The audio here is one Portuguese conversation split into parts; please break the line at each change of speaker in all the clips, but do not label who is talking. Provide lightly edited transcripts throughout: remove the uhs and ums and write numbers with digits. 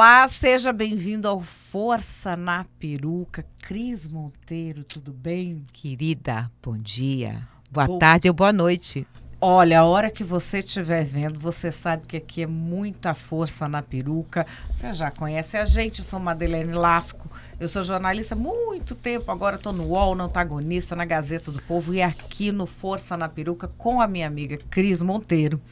Olá, seja bem-vindo ao Força na Peruca. Cris Monteiro, tudo bem?
Querida, bom dia, boa tarde ou boa noite.
Olha, a hora que você estiver vendo, você sabe que aqui é muita força na peruca. Você já conhece a gente, eu sou Madeleine Lasco. Eu sou jornalista há muito tempo, agora estou no UOL, na Antagonista, na Gazeta do Povo e aqui no Força na Peruca com a minha amiga Cris Monteiro.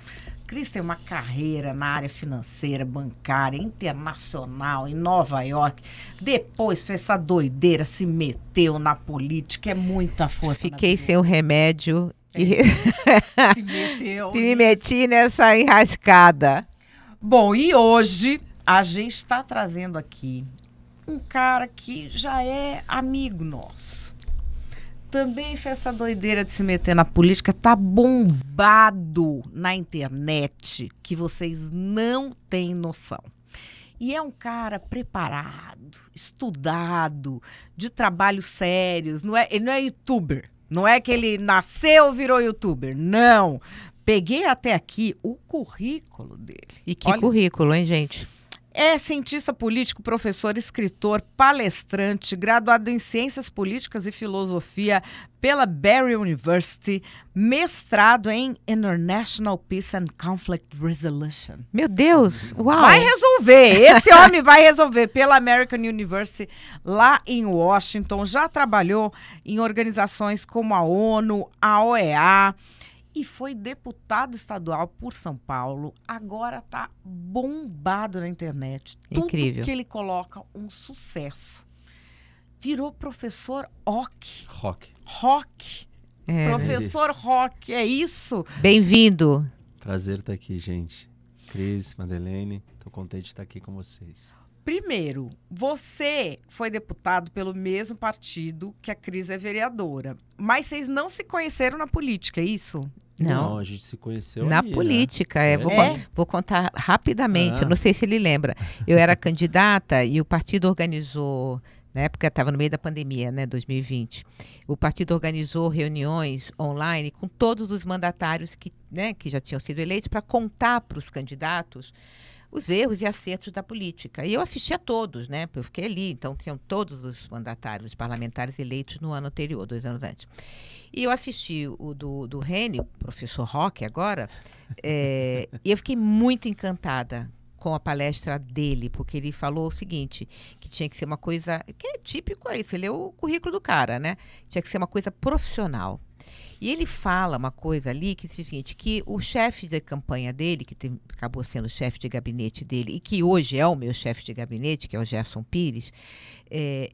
Cris tem uma carreira na área financeira, bancária, internacional, em Nova York. Depois fez essa doideira, se meteu na política, é muita força.
Fiquei sem o remédio e
se meteu.
me meti nessa enrascada.
Bom, e hoje a gente está trazendo aqui um cara que já é amigo nosso. Também fez essa doideira de se meter na política, tá bombado na internet, que vocês não têm noção. E é um cara preparado, estudado, de trabalhos sérios, ele não é youtuber, não é que ele nasceu e virou youtuber, não. Peguei até aqui o currículo dele.
E que currículo, hein, gente?
É cientista político, professor, escritor, palestrante, graduado em Ciências Políticas e Filosofia pela Barry University, mestrado em International Peace and Conflict Resolution.
Meu Deus, uau!
Vai resolver, esse homem vai resolver pela American University lá em Washington, já trabalhou em organizações como a ONU, a OEA, e foi deputado estadual por São Paulo. Agora está bombado na internet.
Incrível.
Tudo que ele coloca, um sucesso. Virou professor Rock. Professor Rock, é isso?
Bem-vindo.
Prazer estar aqui, gente. Cris, Madeleine, estou contente de estar aqui com vocês.
Primeiro, você foi deputado pelo mesmo partido que a Cris é vereadora. Mas vocês não se conheceram na política, é isso?
Não, a gente se conheceu
na
aí,
política.
né?
Vou contar rapidamente, não sei se ele lembra. Eu era candidata e o partido organizou, na época estava no meio da pandemia, né, 2020. O partido organizou reuniões online com todos os mandatários que já tinham sido eleitos para contar para os candidatos os erros e acertos da política. E eu assisti a todos, né? Eu fiquei ali, então tinham todos os mandatários, os parlamentares eleitos no ano anterior, 2 anos antes. E eu assisti o do Reni, o professor Roque agora, e eu fiquei muito encantada com a palestra dele, porque ele falou o seguinte, que tinha que ser uma coisa, que é típico aí, você lê o currículo do cara, né? Tinha que ser uma coisa profissional. E ele fala uma coisa ali que diz o seguinte, que o chefe de campanha dele, que acabou sendo o chefe de gabinete dele, e que hoje é o meu chefe de gabinete, que é o Gerson Pires,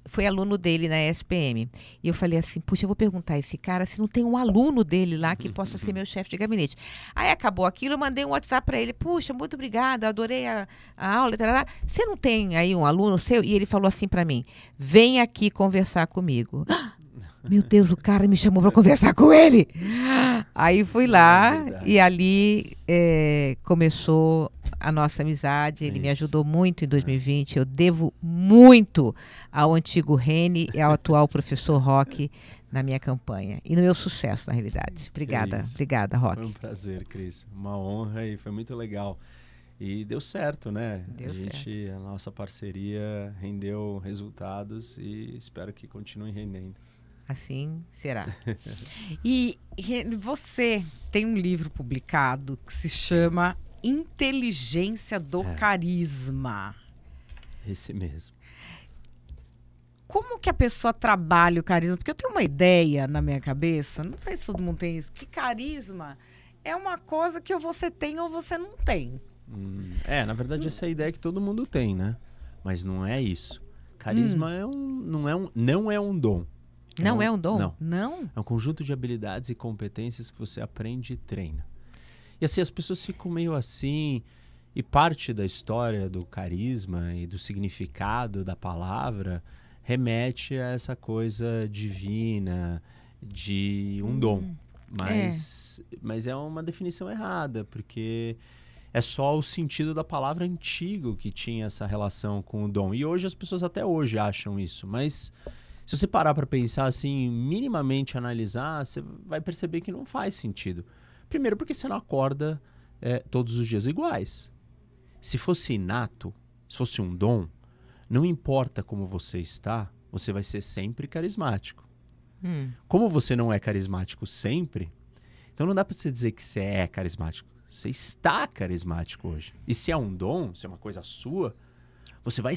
foi aluno dele na SPM. E eu falei assim, puxa, eu vou perguntar a esse cara se não tem um aluno dele lá que possa ser meu chefe de gabinete. Aí acabou aquilo, eu mandei um WhatsApp para ele, puxa, muito obrigada, adorei a aula, tarará. Você não tem aí um aluno seu? E ele falou assim para mim, vem aqui conversar comigo. Meu Deus, o cara me chamou para conversar com ele. Aí fui lá e ali começou a nossa amizade. Ele me ajudou muito em 2020. Eu devo muito ao antigo Reni e ao atual professor Roque na minha campanha. E no meu sucesso, na realidade. Obrigada, Roque.
Foi um prazer, Cris. Uma honra e foi muito legal. E deu certo, né? A nossa parceria rendeu resultados e espero que continue rendendo.
Assim será.
E você tem um livro publicado que se chama Inteligência do Carisma.
Esse mesmo.
Como que a pessoa trabalha o carisma? Porque eu tenho uma ideia na minha cabeça, não sei se todo mundo tem isso, que carisma é uma coisa que ou você tem ou você não tem.
Na verdade essa é a ideia que todo mundo tem, né? Mas não é isso. Carisma não é um dom.
Não é um dom?
Não?
É um conjunto de habilidades e competências que você aprende e treina. E assim, as pessoas ficam meio assim, e parte da história do carisma e do significado da palavra remete a essa coisa divina de um dom. Mas é uma definição errada, porque é só o sentido da palavra antigo que tinha essa relação com o dom. E hoje as pessoas até hoje acham isso, mas se você parar para pensar assim, minimamente analisar, você vai perceber que não faz sentido. Primeiro porque você não acorda todos os dias iguais. Se fosse inato, se fosse um dom, não importa como você está, você vai ser sempre carismático. Como você não é carismático sempre, então não dá para você dizer que você é carismático. Você está carismático hoje. E se é um dom, se é uma coisa sua, você vai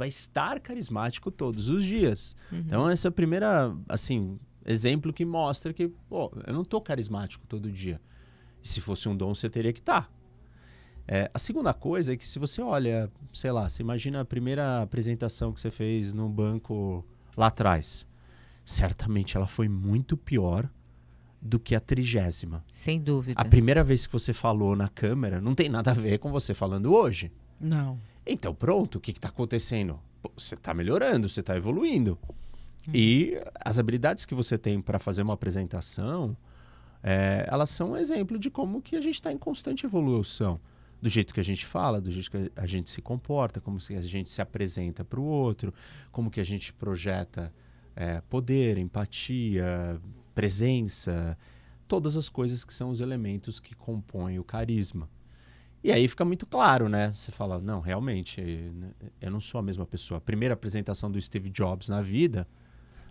estar carismático todos os dias. Então essa é a primeira, assim, exemplo que mostra que, pô, eu não tô carismático todo dia. E se fosse um dom, você teria que estar. A segunda coisa é que se você olha, sei lá, você imagina a primeira apresentação que você fez num banco lá atrás. Certamente ela foi muito pior do que a 30ª.
Sem dúvida.
A primeira vez que você falou na câmera não tem nada a ver com você falando hoje.
Não.
Então pronto, o que está acontecendo? Pô, você está melhorando, você está evoluindo. E as habilidades que você tem para fazer uma apresentação, elas são um exemplo de como que a gente está em constante evolução. Do jeito que a gente fala, do jeito que a gente se comporta, como que a gente se apresenta para o outro, como que a gente projeta poder, empatia, presença, todas as coisas que são os elementos que compõem o carisma. E aí fica muito claro, né? Você fala, não, realmente, eu não sou a mesma pessoa. A primeira apresentação do Steve Jobs na vida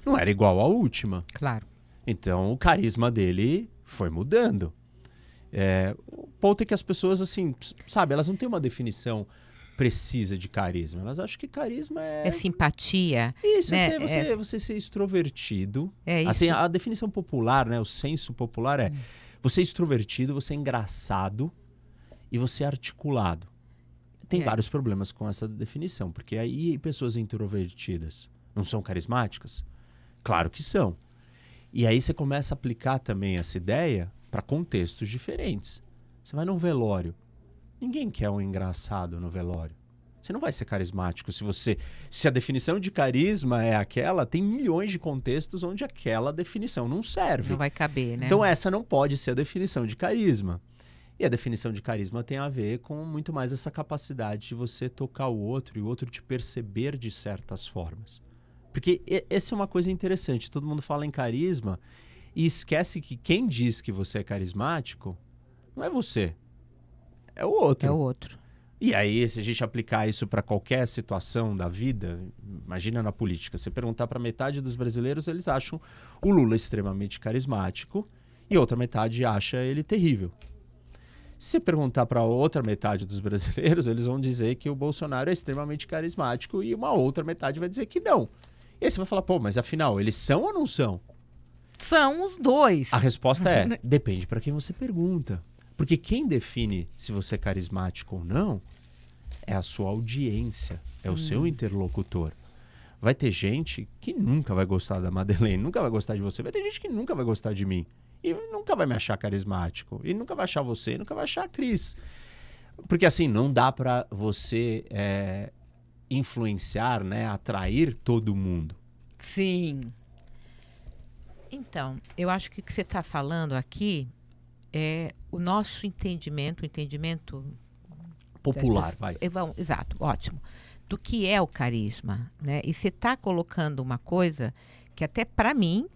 não era igual à última.
Claro.
Então, o carisma dele foi mudando. O ponto é que as pessoas, assim, sabe, elas não têm uma definição precisa de carisma. Elas acham que carisma
é simpatia.
Isso,
né?
Você ser extrovertido.
Isso.
Assim, a definição popular, né? O senso popular é você é extrovertido, você é engraçado e você é articulado. Tem vários problemas com essa definição, porque aí pessoas introvertidas não são carismáticas? Claro que são. E aí você começa a aplicar também essa ideia para contextos diferentes. Você vai num velório. Ninguém quer um engraçado no velório. Você não vai ser carismático. Se a definição de carisma é aquela, tem milhões de contextos onde aquela definição não serve.
Não vai caber, né?
Então essa não pode ser a definição de carisma. E a definição de carisma tem a ver com muito mais essa capacidade de você tocar o outro e o outro te perceber de certas formas. Porque essa é uma coisa interessante. Todo mundo fala em carisma e esquece que quem diz que você é carismático não é você. É o outro.
É o outro.
E aí, se a gente aplicar isso para qualquer situação da vida, imagina na política, você perguntar para metade dos brasileiros, eles acham o Lula extremamente carismático e outra metade acha ele terrível. Se você perguntar para outra metade dos brasileiros, eles vão dizer que o Bolsonaro é extremamente carismático e uma outra metade vai dizer que não. E aí você vai falar, pô, mas afinal, eles são ou não são?
São os dois.
A resposta é, depende para quem você pergunta. Porque quem define se você é carismático ou não é a sua audiência, é o seu interlocutor. Vai ter gente que nunca vai gostar da Madeleine, nunca vai gostar de você. Vai ter gente que nunca vai gostar de mim. E nunca vai me achar carismático. E nunca vai achar você, e nunca vai achar a Cris. Porque assim, não dá para você influenciar, né, atrair todo mundo.
Sim.
Então, eu acho que o que você está falando aqui é o nosso entendimento, o entendimento
popular, vai.
Exato, ótimo. Do que é o carisma, né? E você está colocando uma coisa que até para mim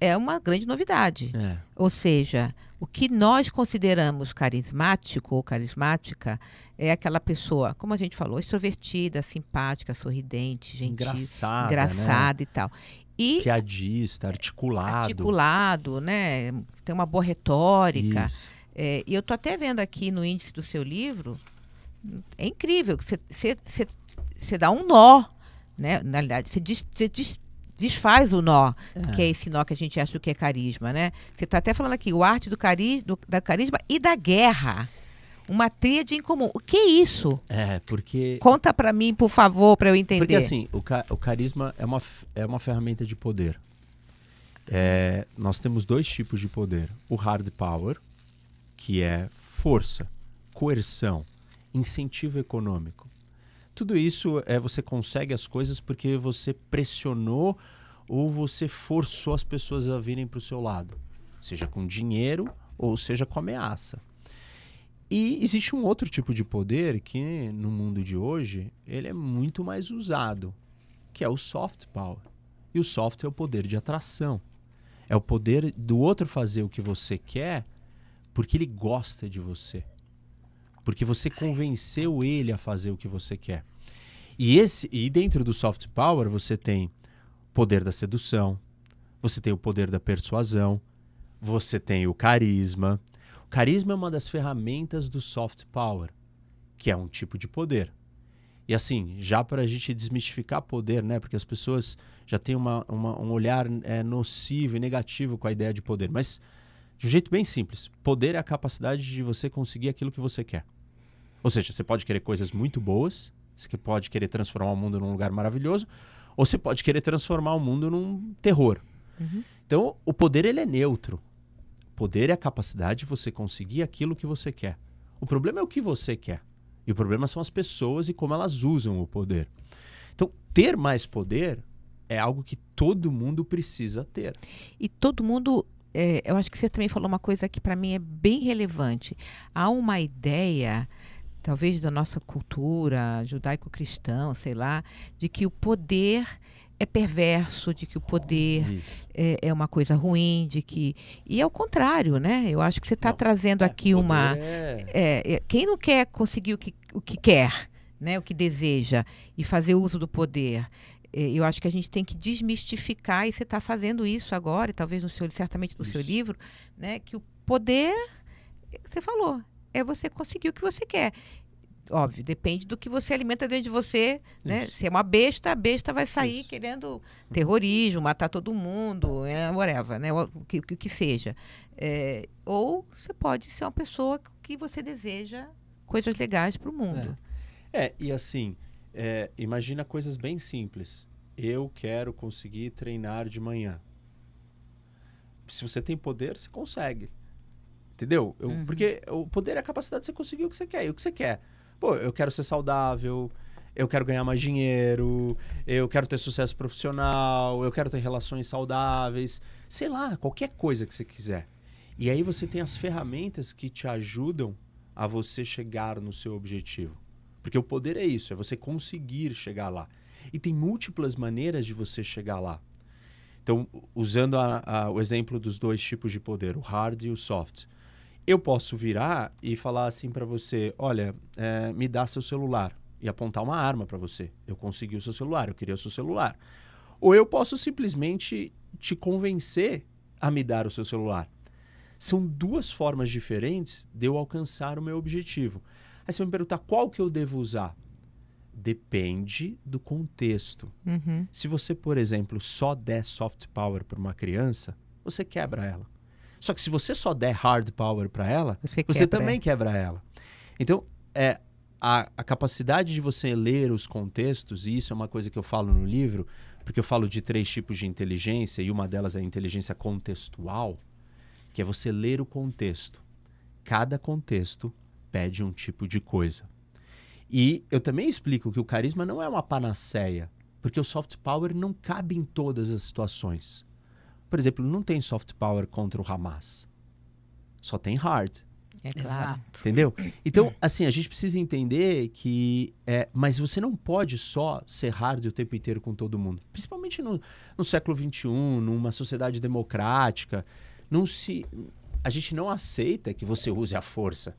é uma grande novidade. Ou seja, o que nós consideramos carismático ou carismática é aquela pessoa, como a gente falou, extrovertida, simpática, sorridente, gentil, engraçada, né? E tal. E
piadista, articulado,
né? Tem uma boa retórica. E eu tô até vendo aqui no índice do seu livro, é incrível que você dá um nó, né? Na realidade, você desfaz o nó, que é esse nó que a gente acha que é carisma, né? Você está até falando aqui, o arte da carisma e da guerra. Uma tríade em comum. O que é isso?
Porque...
Conta para mim, por favor, para eu entender.
Porque assim, o carisma é uma ferramenta de poder. Nós temos dois tipos de poder. O hard power, que é força, coerção, incentivo econômico. Tudo isso você consegue as coisas porque você pressionou ou você forçou as pessoas a virem para o seu lado. Seja com dinheiro ou seja com ameaça. E existe um outro tipo de poder que no mundo de hoje ele é muito mais usado, que é o soft power. E o soft é o poder de atração. É o poder do outro fazer o que você quer porque ele gosta de você. porque você convenceu ele a fazer o que você quer. E dentro do soft power você tem o poder da sedução, você tem o poder da persuasão, você tem o carisma. O carisma é uma das ferramentas do soft power, que é um tipo de poder. E assim, já para a gente desmistificar poder, né? Porque as pessoas já têm um olhar nocivo e negativo com a ideia de poder. Mas de um jeito bem simples, poder é a capacidade de você conseguir aquilo que você quer. Ou seja, você pode querer coisas muito boas, você pode querer transformar o mundo num lugar maravilhoso, ou você pode querer transformar o mundo num terror.
Uhum.
Então, o poder ele é neutro. O poder é a capacidade de você conseguir aquilo que você quer. O problema é o que você quer. E o problema são as pessoas e como elas usam o poder. Então, ter mais poder é algo que todo mundo precisa ter.
E todo mundo, eu acho que você também falou uma coisa que para mim é bem relevante. Há uma ideia, talvez da nossa cultura judaico-cristã, sei lá, de que o poder é perverso, de que o poder é uma coisa ruim, de que... E é o contrário, né? Eu acho que você está trazendo aqui uma... quem não quer conseguir o que quer, né? O que deseja, e fazer uso do poder? Eu acho que a gente tem que desmistificar, e você está fazendo isso agora, e talvez certamente no seu livro, né? Que o poder, você falou, é você conseguir o que você quer. Óbvio, depende do que você alimenta dentro de você, né? Se é uma besta, a besta vai sair querendo terrorismo, matar todo mundo, whatever, né? O que seja. Ou você pode ser uma pessoa que você deseja coisas legais para o mundo.
E assim, imagina coisas bem simples. Eu quero conseguir treinar de manhã. Se você tem poder, você consegue. Entendeu? Porque o poder é a capacidade de você conseguir o que você quer. E o que você quer? Pô, eu quero ser saudável, eu quero ganhar mais dinheiro, eu quero ter sucesso profissional, eu quero ter relações saudáveis, sei lá, qualquer coisa que você quiser. E aí você tem as ferramentas que te ajudam a você chegar no seu objetivo. Porque o poder é isso, é você conseguir chegar lá. E tem múltiplas maneiras de você chegar lá. Então, usando o exemplo dos dois tipos de poder, o hard e o soft. Eu posso virar e falar assim para você, olha, me dá seu celular, e apontar uma arma para você. Eu consegui o seu celular, eu queria o seu celular. Ou eu posso simplesmente te convencer a me dar o seu celular. São duas formas diferentes de eu alcançar o meu objetivo. Aí você vai me perguntar, qual que eu devo usar? Depende do contexto. Se você, por exemplo, só der soft power para uma criança, você quebra ela. Só que se você só der hard power para ela, você também quebra ela. Então, a capacidade de você ler os contextos, e isso é uma coisa que eu falo no livro, porque eu falo de 3 tipos de inteligência, e uma delas é a inteligência contextual, que é você ler o contexto. Cada contexto pede um tipo de coisa. E eu também explico que o carisma não é uma panaceia, porque o soft power não cabe em todas as situações. Por exemplo, não tem soft power contra o Hamas. Só tem hard.
É claro.
Entendeu? Então, assim, a gente precisa entender que... mas você não pode só ser hard o tempo inteiro com todo mundo. Principalmente no século XXI, numa sociedade democrática. A gente não aceita que você use a força.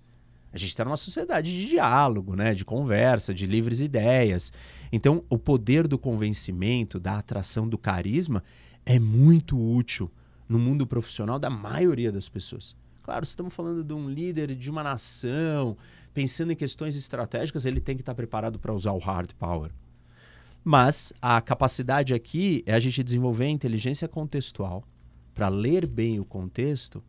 A gente está numa sociedade de diálogo, né? De conversa, de livres ideias. Então, o poder do convencimento, da atração, do carisma é muito útil no mundo profissional da maioria das pessoas. Claro, se estamos falando de um líder de uma nação, pensando em questões estratégicas, ele tem que estar preparado para usar o hard power. Mas a capacidade aqui é a gente desenvolver a inteligência contextual para ler bem o contexto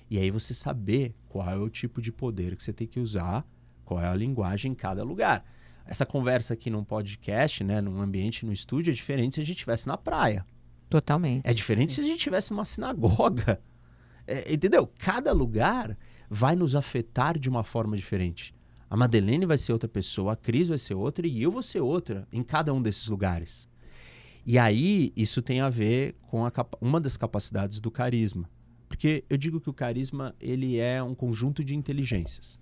e aí você saber qual é o tipo de poder que você tem que usar, qual é a linguagem em cada lugar. Essa conversa aqui num podcast, né, num ambiente, no estúdio, é diferente se a gente estivesse na praia.
Totalmente.
É diferente se a gente estivesse numa sinagoga. Entendeu? Cada lugar vai nos afetar de uma forma diferente. A Madeleine vai ser outra pessoa, a Cris vai ser outra e eu vou ser outra em cada um desses lugares. E aí, isso tem a ver com uma das capacidades do carisma. Porque eu digo que o carisma ele é um conjunto de inteligências.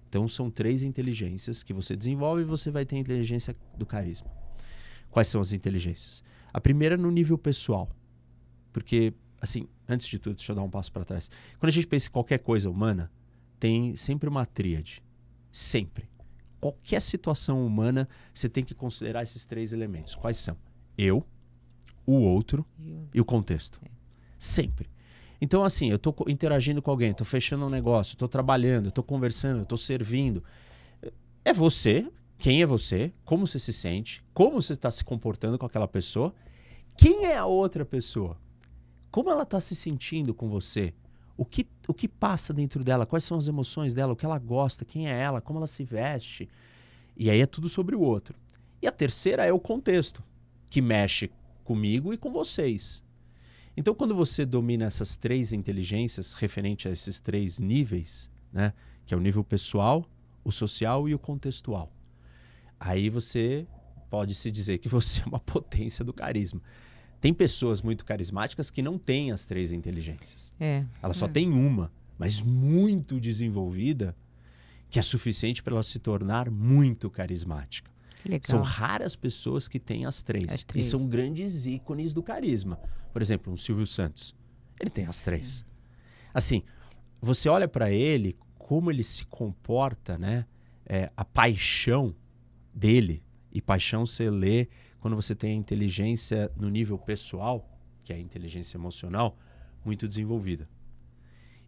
Então, são 3 inteligências que você desenvolve e você vai ter a inteligência do carisma. Quais são as inteligências? A primeira no nível pessoal. Porque, assim, antes de tudo, deixa eu dar um passo para trás. Quando a gente pensa em qualquer coisa humana, tem sempre uma tríade. Sempre. Qualquer situação humana, você tem que considerar esses 3 elementos. Quais são? Eu, o outro e o contexto. Sempre. Então, assim, eu estou interagindo com alguém, estou fechando um negócio, estou trabalhando, estou conversando, estou servindo. É você, quem é você, como você se sente, como você está se comportando com aquela pessoa, quem é a outra pessoa, como ela está se sentindo com você, o que passa dentro dela, quais são as emoções dela, o que ela gosta, quem é ela, como ela se veste. E aí é tudo sobre o outro. E a terceira é o contexto, que mexe comigo e com vocês. Então, quando você domina essas 3 inteligências, referente a esses 3 níveis, né, que é o nível pessoal, o social e o contextual, aí você pode se dizer que você é uma potência do carisma. Tem pessoas muito carismáticas que não têm as 3 inteligências. Ela só tem uma, mas muito desenvolvida, que é suficiente para ela se tornar muito carismática.
Legal.
São raras pessoas que têm as 3. E são grandes ícones do carisma. Por exemplo, um Silvio Santos. Ele tem as 3. Assim, você olha para ele, como ele se comporta, né? A paixão dele, e paixão você lê quando você tem a inteligência no nível pessoal, que é a inteligência emocional, muito desenvolvida.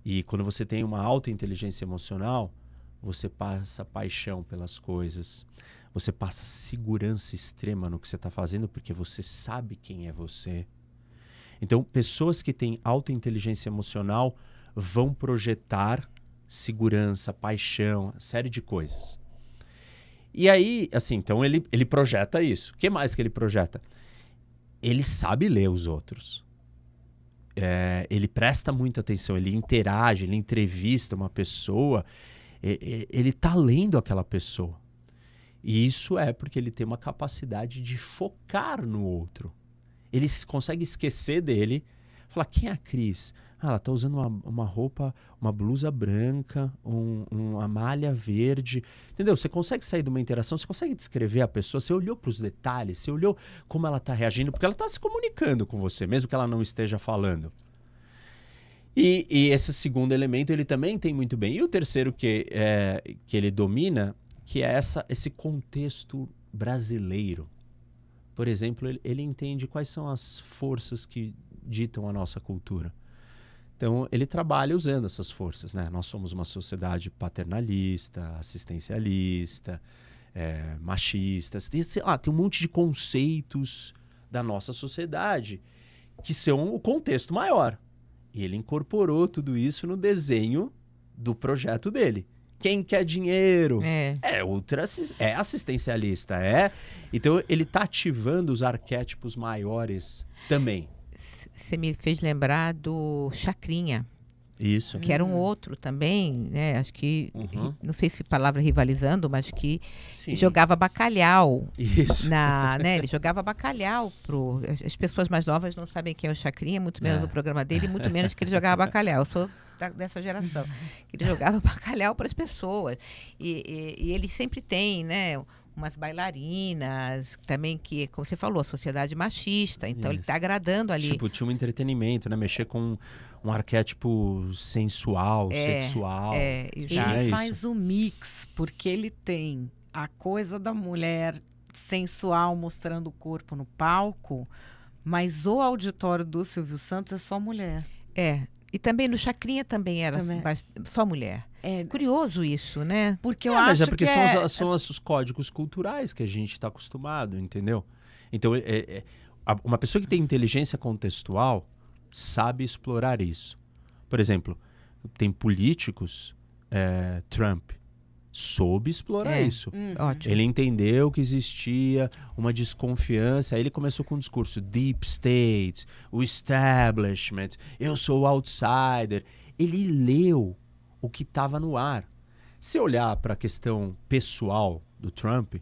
E quando você tem uma alta inteligência emocional, você passa paixão pelas coisas, você passa segurança extrema no que você está fazendo, porque você sabe quem é você. Então, pessoas que têm alta inteligência emocional vão projetar segurança, paixão, série de coisas. E aí, assim, então ele projeta isso. O que mais que ele projeta? Ele sabe ler os outros. Ele presta muita atenção, ele interage, ele entrevista uma pessoa, ele está lendo aquela pessoa. E isso é porque ele tem uma capacidade de focar no outro. Ele consegue esquecer dele, falar, quem é a Cris? Ah, ela está usando uma roupa, uma blusa branca, uma malha verde. Entendeu? Você consegue sair de uma interação, você consegue descrever a pessoa, você olhou para os detalhes, você olhou como ela está reagindo, porque ela está se comunicando com você, mesmo que ela não esteja falando. E esse segundo elemento ele também tem muito bem. E o terceiro que ele domina, que é esse contexto brasileiro. Por exemplo, ele entende quais são as forças que ditam a nossa cultura. Então, ele trabalha usando essas forças, né? Nós somos uma sociedade paternalista, assistencialista, machista. Tem um monte de conceitos da nossa sociedade que são o contexto maior. E ele incorporou tudo isso no desenho do projeto dele. Quem quer dinheiro é assistencialista, Então, ele está ativando os arquétipos maiores também.
Você me fez lembrar do Chacrinha.
Isso.
Que era um outro também, né? Acho que, não sei se palavra rivalizando, mas que jogava bacalhau.
Isso.
Né? Ele jogava bacalhau. As pessoas mais novas não sabem quem é o Chacrinha, muito menos o programa dele, muito menos que ele jogava bacalhau. Eu sou dessa geração. Ele jogava bacalhau para as pessoas. E ele sempre tem, né? Umas bailarinas, também que, como você falou, a sociedade machista. Então, ele está agradando ali.
Tipo, tinha um entretenimento, né? Mexer com um arquétipo sensual, sexual.
Ele faz o mix, porque ele tem a coisa da mulher sensual mostrando o corpo no palco, mas o auditório do Silvio Santos é só mulher.
E também no Chacrinha também era só mulher. Curioso isso, né?
Porque eu acho
mas porque são os códigos culturais que a gente está acostumado, entendeu? Então, uma pessoa que tem inteligência contextual sabe explorar isso. Por exemplo, tem políticos, Trump, soube explorar isso.
Ótimo.
Ele entendeu que existia uma desconfiança, aí ele começou com um discurso deep state, o establishment, eu sou o outsider. Ele leu o que estava no ar. Se olhar para a questão pessoal do Trump,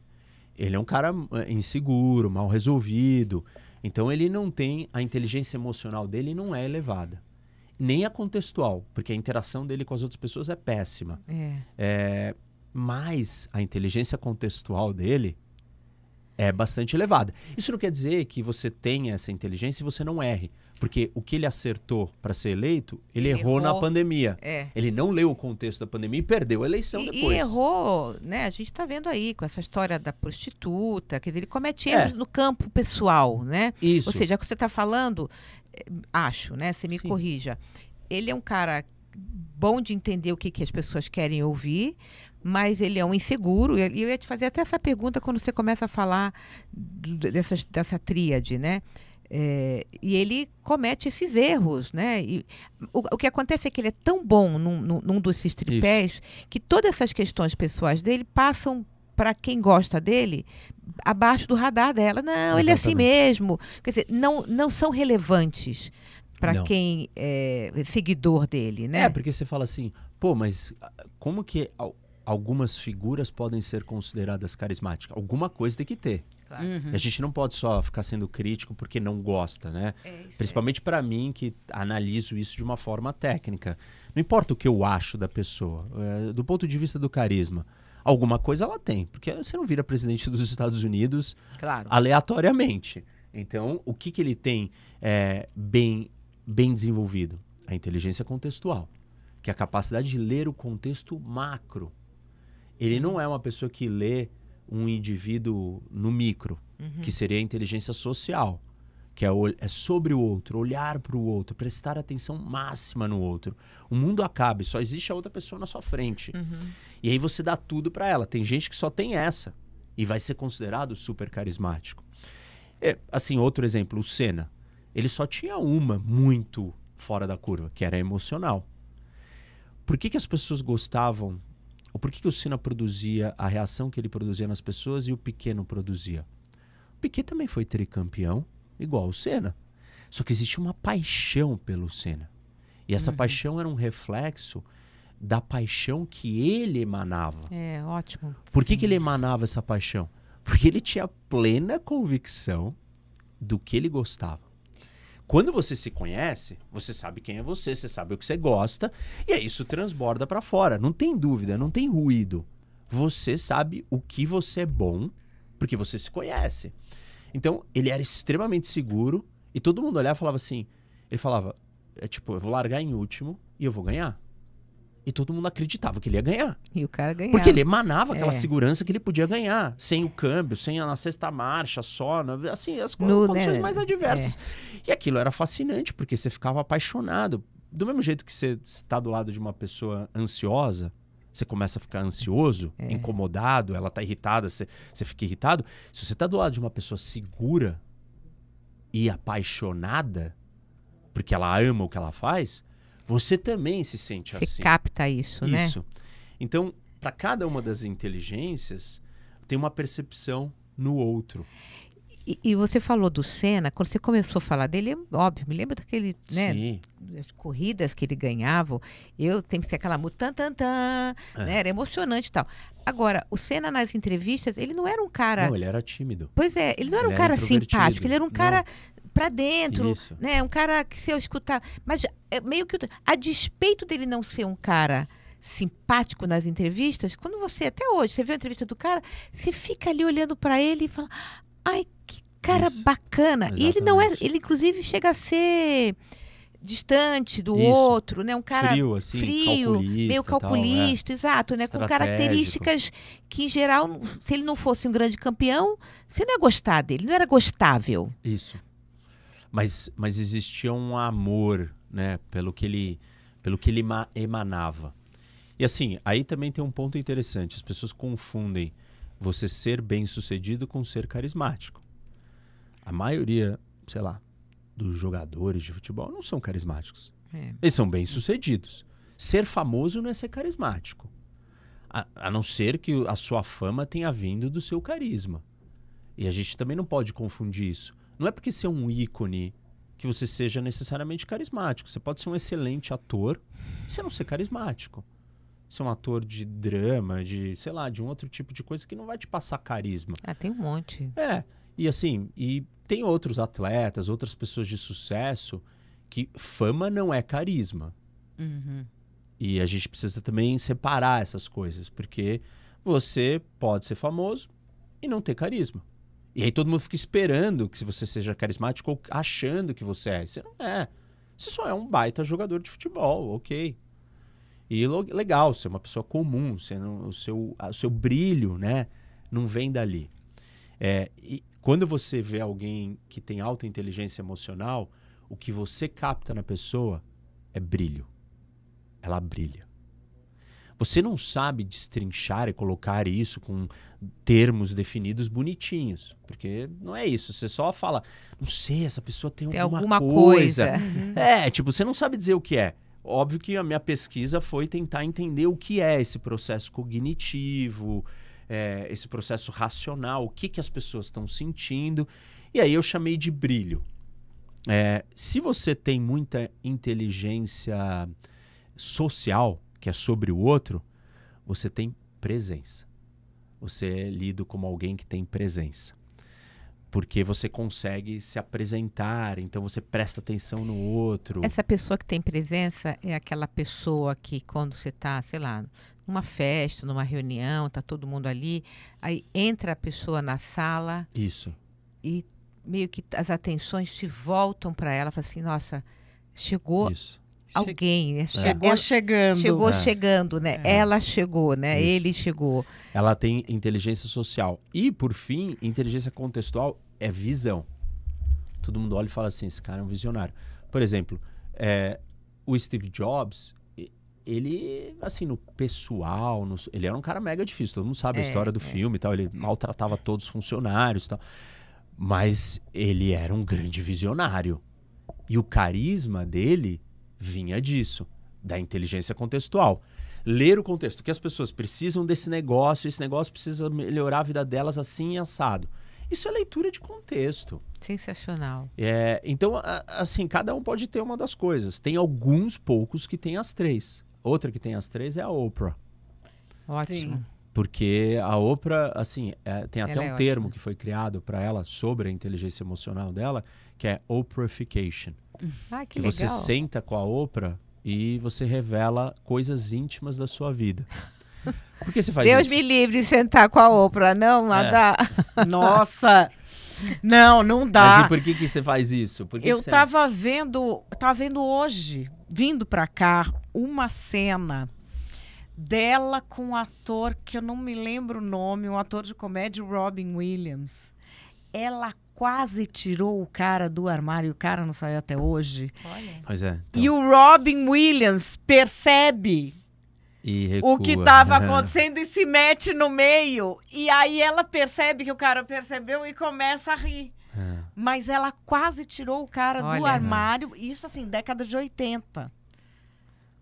ele é um cara inseguro, mal resolvido. Então ele não tem, a inteligência emocional dele não é elevada. Nem a contextual, porque a interação dele com as outras pessoas é péssima. Mas a inteligência contextual dele é bastante elevada. Isso não quer dizer que você tenha essa inteligência e você não erre. Porque o que ele acertou para ser eleito, ele errou na pandemia. Ele não leu o contexto da pandemia e perdeu a eleição depois.
E errou, né? A gente está vendo aí com essa história da prostituta, quer dizer, ele comete erros no campo pessoal, né?
Isso.
Ou seja, o que você está falando, acho, né? Você me
Sim.
corrija. Ele é um cara bom de entender o que as pessoas querem ouvir, mas ele é um inseguro. E eu ia te fazer até essa pergunta quando você começa a falar dessa tríade, né? E ele comete esses erros, né? E o que acontece é que ele é tão bom num desses tripés que todas essas questões pessoais dele passam para quem gosta dele abaixo do radar dela. Não, exatamente. Ele é assim mesmo. Quer dizer, não são relevantes para quem é seguidor dele, né?
Porque você fala assim, pô, mas como que algumas figuras podem ser consideradas carismáticas? Alguma coisa tem que ter. Claro. A gente não pode só ficar sendo crítico porque não gosta, né? Principalmente para mim, que analiso isso de uma forma técnica. Não importa o que eu acho da pessoa, do ponto de vista do carisma, alguma coisa ela tem, porque você não vira presidente dos Estados Unidos aleatoriamente. Então, o que ele tem bem desenvolvido? A inteligência contextual, que é a capacidade de ler o contexto macro. Ele não é uma pessoa que lê um indivíduo no micro, que seria a inteligência social, que é sobre o outro, olhar para o outro, prestar atenção máxima no outro. O mundo acaba e só existe a outra pessoa na sua frente. E aí você dá tudo para ela. Tem gente que só tem essa e vai ser considerado super carismático. Assim, outro exemplo, o Senna. Ele só tinha uma muito fora da curva, que era emocional. Por que as pessoas gostavam? Ou por que o Senna produzia a reação que ele produzia nas pessoas e o Piquet não produzia? O Piquet também foi tricampeão, igual o Senna. Só que existia uma paixão pelo Senna. E essa paixão era um reflexo da paixão que ele emanava.
Ótimo.
Por que ele emanava essa paixão? Porque ele tinha plena convicção do que ele gostava. Quando você se conhece, você sabe quem é você sabe o que você gosta, e aí isso transborda para fora. Não tem dúvida, não tem ruído. Você sabe o que você é bom, porque você se conhece. Então, ele era extremamente seguro, e todo mundo olhava e falava assim, ele falava, eu vou largar em último e eu vou ganhar. E todo mundo acreditava que ele ia ganhar.
E o cara ganhava.
Porque ele emanava aquela segurança que ele podia ganhar. Sem o câmbio, sem na sexta marcha, só. Assim, as condições mais adversas. E aquilo era fascinante, porque você ficava apaixonado. Do mesmo jeito que você está do lado de uma pessoa ansiosa, você começa a ficar ansioso, incomodado, ela está irritada, você fica irritado. Se você está do lado de uma pessoa segura e apaixonada, porque ela ama o que ela faz, você também se sente assim.
Você capta isso, né?
Isso. Então, para cada uma das inteligências, tem uma percepção no outro.
E você falou do Senna, quando você começou a falar dele, óbvio, me lembra daquele, né? As corridas que ele ganhava. Eu sempre tinha aquela música, né? Era emocionante e tal. Agora, o Senna nas entrevistas, ele não era um cara...
Não, ele era tímido.
Pois é, ele não era um cara simpático, ele era um cara... Pra dentro, né? Um cara que se eu escutar... Mas meio que... A despeito dele não ser um cara simpático nas entrevistas, quando você, até hoje, você vê a entrevista do cara, você fica ali olhando pra ele e fala, ai, que cara bacana. Exatamente. E ele não é... Ele, inclusive, chega a ser distante do outro, né? Um cara
frio, assim,
meio calculista, exato, né? Com características que, em geral, se ele não fosse um grande campeão, você não ia gostar dele, não era gostável.
Isso. Mas existia um amor, né, pelo que ele emanava. E assim, aí também tem um ponto interessante. As pessoas confundem você ser bem-sucedido com ser carismático. A maioria, sei lá, dos jogadores de futebol não são carismáticos. Eles são bem-sucedidos. Ser famoso não é ser carismático. A não ser que a sua fama tenha vindo do seu carisma. E a gente também não pode confundir isso. Não é porque ser um ícone que você seja necessariamente carismático. Você pode ser um excelente ator e você não ser carismático. Ser um ator de drama, de, sei lá, de um outro tipo de coisa que não vai te passar carisma.
Tem um monte.
E assim, e tem outros atletas, outras pessoas de sucesso que fama não é carisma. E a gente precisa também separar essas coisas, porque você pode ser famoso e não ter carisma. E aí todo mundo fica esperando que você seja carismático ou achando que você é. Você não é. Você só é um baita jogador de futebol, ok. E legal, você é uma pessoa comum, você não, o seu brilho, né, não vem dali. E quando você vê alguém que tem alta inteligência emocional, o que você capta na pessoa é brilho. Ela brilha. Você não sabe destrinchar e colocar isso com termos definidos bonitinhos, porque não é isso. Você só fala, não sei, essa pessoa tem alguma coisa. Tipo, você não sabe dizer o que é. Óbvio que a minha pesquisa foi tentar entender o que é esse processo cognitivo, esse processo racional, o que as pessoas estão sentindo. E aí eu chamei de brilho. Se você tem muita inteligência social, que é sobre o outro, você tem presença. Você é lido como alguém que tem presença. Porque você consegue se apresentar, então você presta atenção no outro.
Essa pessoa que tem presença é aquela pessoa que quando você está, sei lá, numa festa, numa reunião, está todo mundo ali, aí entra a pessoa na sala.
Isso.
E meio que as atenções se voltam para ela, fala assim, nossa, chegou alguém, né?
Chegou chegando.
Chegou chegando, né? Ela chegou, né?
Isso.
Ele chegou.
Ela tem inteligência social. E, por fim, inteligência contextual é visão. Todo mundo olha e fala assim, esse cara é um visionário. Por exemplo, o Steve Jobs, ele, assim, no pessoal, ele era um cara mega difícil. Todo mundo sabe a história do filme e tal. Ele maltratava todos os funcionários e tal. Mas ele era um grande visionário. E o carisma dele vinha disso, da inteligência contextual. Ler o contexto, que as pessoas precisam desse negócio, esse negócio precisa melhorar a vida delas assim e assado. Isso é leitura de contexto.
Sensacional.
Então, assim, cada um pode ter uma das coisas. Tem alguns poucos que tem as três. Outra que tem as três é a Oprah.
Ótimo. Sim.
Porque a Oprah, assim, tem até um termo
ótima.
que foi criado para ela sobre a inteligência emocional dela, que é Oprahfication.
Que
legal. Você
legal.
senta com a Oprah e você revela coisas íntimas da sua vida. Por que você faz
Deus
isso?
me livre de sentar com a Oprah, não, dá.
Nossa! Não dá.
Mas e por que você faz isso?
Eu tava vendo hoje, vindo pra cá, uma cena dela com um ator que eu não me lembro o nome, um ator de comédia, Robin Williams. Ela quase tirou o cara do armário e o cara não saiu até hoje.
Olha.
Pois é. Então.
E o Robin Williams percebe o que estava acontecendo e se mete no meio. E aí ela percebe que o cara percebeu e começa a rir. Mas ela quase tirou o cara do armário. Isso assim, década de 80.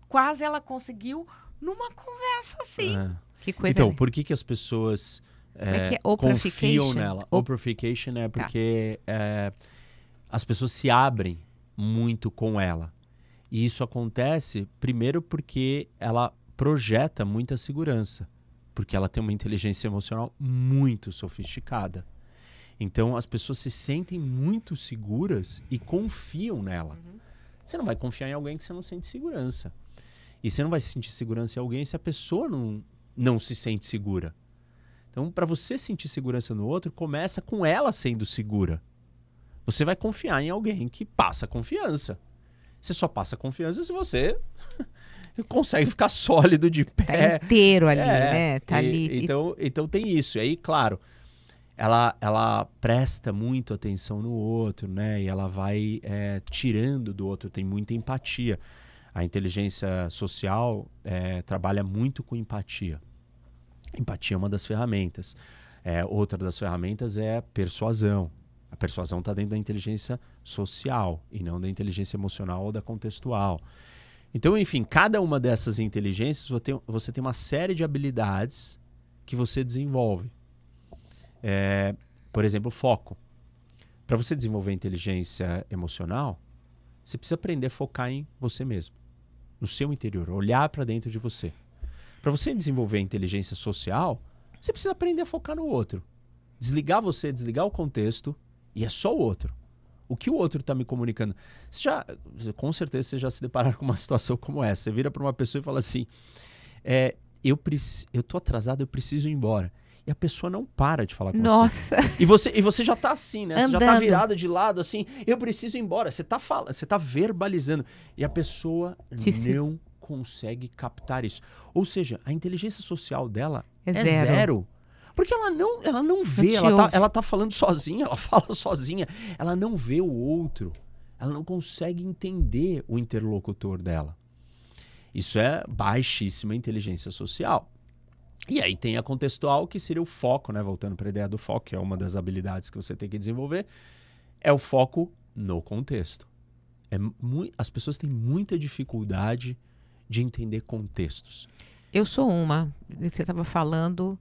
Quase ela conseguiu numa conversa assim.
Que coisa.
Então, por que as pessoas confiam nela? Oprahfication é porque as pessoas se abrem muito com ela. E isso acontece, primeiro, porque ela projeta muita segurança. Porque ela tem uma inteligência emocional muito sofisticada. Então, as pessoas se sentem muito seguras e confiam nela. Você não vai confiar em alguém que você não sente segurança. E você não vai sentir segurança em alguém se a pessoa não se sente segura. Então, para você sentir segurança no outro, começa com ela sendo segura. Você vai confiar em alguém que passa confiança. Você só passa confiança se você consegue ficar sólido de pé.
Tá inteiro ali, né? Tá ali.
Então tem isso. E aí, claro, ela presta muito atenção no outro, né? E ela vai tirando do outro, tem muita empatia. A inteligência social trabalha muito com empatia. Empatia é uma das ferramentas. Outra das ferramentas é a persuasão. A persuasão está dentro da inteligência social e não da inteligência emocional ou da contextual. Então, enfim, cada uma dessas inteligências você tem uma série de habilidades que você desenvolve. Por exemplo, foco. Para você desenvolver inteligência emocional, você precisa aprender a focar em você mesmo, no seu interior, olhar para dentro de você. Para você desenvolver inteligência social, você precisa aprender a focar no outro. Desligar você, desligar o contexto, e é só o outro. O que o outro está me comunicando? Com certeza você já se depararam com uma situação como essa. Você vira para uma pessoa e fala assim, eu tô atrasado, eu preciso ir embora. E a pessoa não para de falar com
Nossa.
você. E você já tá assim, né? Você já tá
Andando.
virada de lado, assim, eu preciso ir embora. Você tá verbalizando. E a pessoa não consegue captar isso. Ou seja, a inteligência social dela é zero. Porque ela não vê, ela tá falando sozinha, ela fala sozinha, ela não vê o outro. Ela não consegue entender o interlocutor dela. Isso é baixíssima inteligência social. E aí tem a contextual, que seria o foco, né? Voltando para a ideia do foco, que é uma das habilidades que você tem que desenvolver, é o foco no contexto. As pessoas têm muita dificuldade de entender contextos.
Eu sou uma. Você estava falando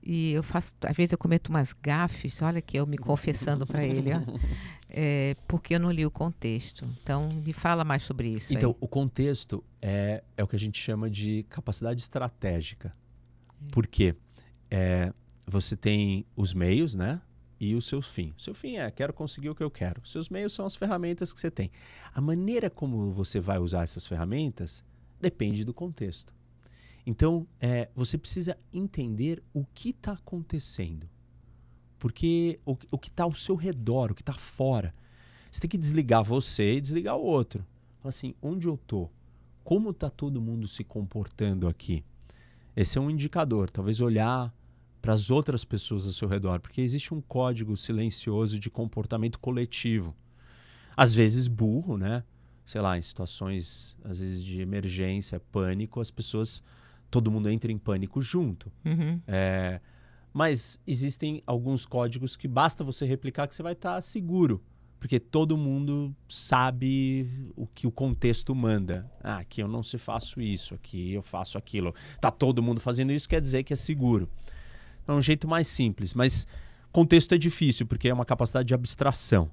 e eu faço, às vezes eu cometo umas gafes, olha que eu me confessando para ele, ó, porque eu não li o contexto. Então, me fala mais sobre isso.
Então,
aí.
o contexto é o que a gente chama de capacidade estratégica. Por quê? Você tem os meios, né? E o seu fim. O seu fim quero conseguir o que eu quero. Os seus meios são as ferramentas que você tem. A maneira como você vai usar essas ferramentas depende do contexto. Então, você precisa entender o que está acontecendo. Porque o que está ao seu redor, o que está fora. Você tem que desligar você e desligar o outro. Fala assim, onde eu estou? Como está todo mundo se comportando aqui? Esse é um indicador. Talvez olhar para as outras pessoas ao seu redor. Porque existe um código silencioso de comportamento coletivo. Às vezes burro, né? Sei lá, em situações, às vezes de emergência, pânico, todo mundo entra em pânico junto.
Uhum.
Mas existem alguns códigos que basta você replicar que você vai estar seguro. Porque todo mundo sabe o que o contexto manda. Aqui eu não faço isso, aqui eu faço aquilo. Tá todo mundo fazendo isso, quer dizer que é seguro. É um jeito mais simples, mas contexto é difícil, porque é uma capacidade de abstração.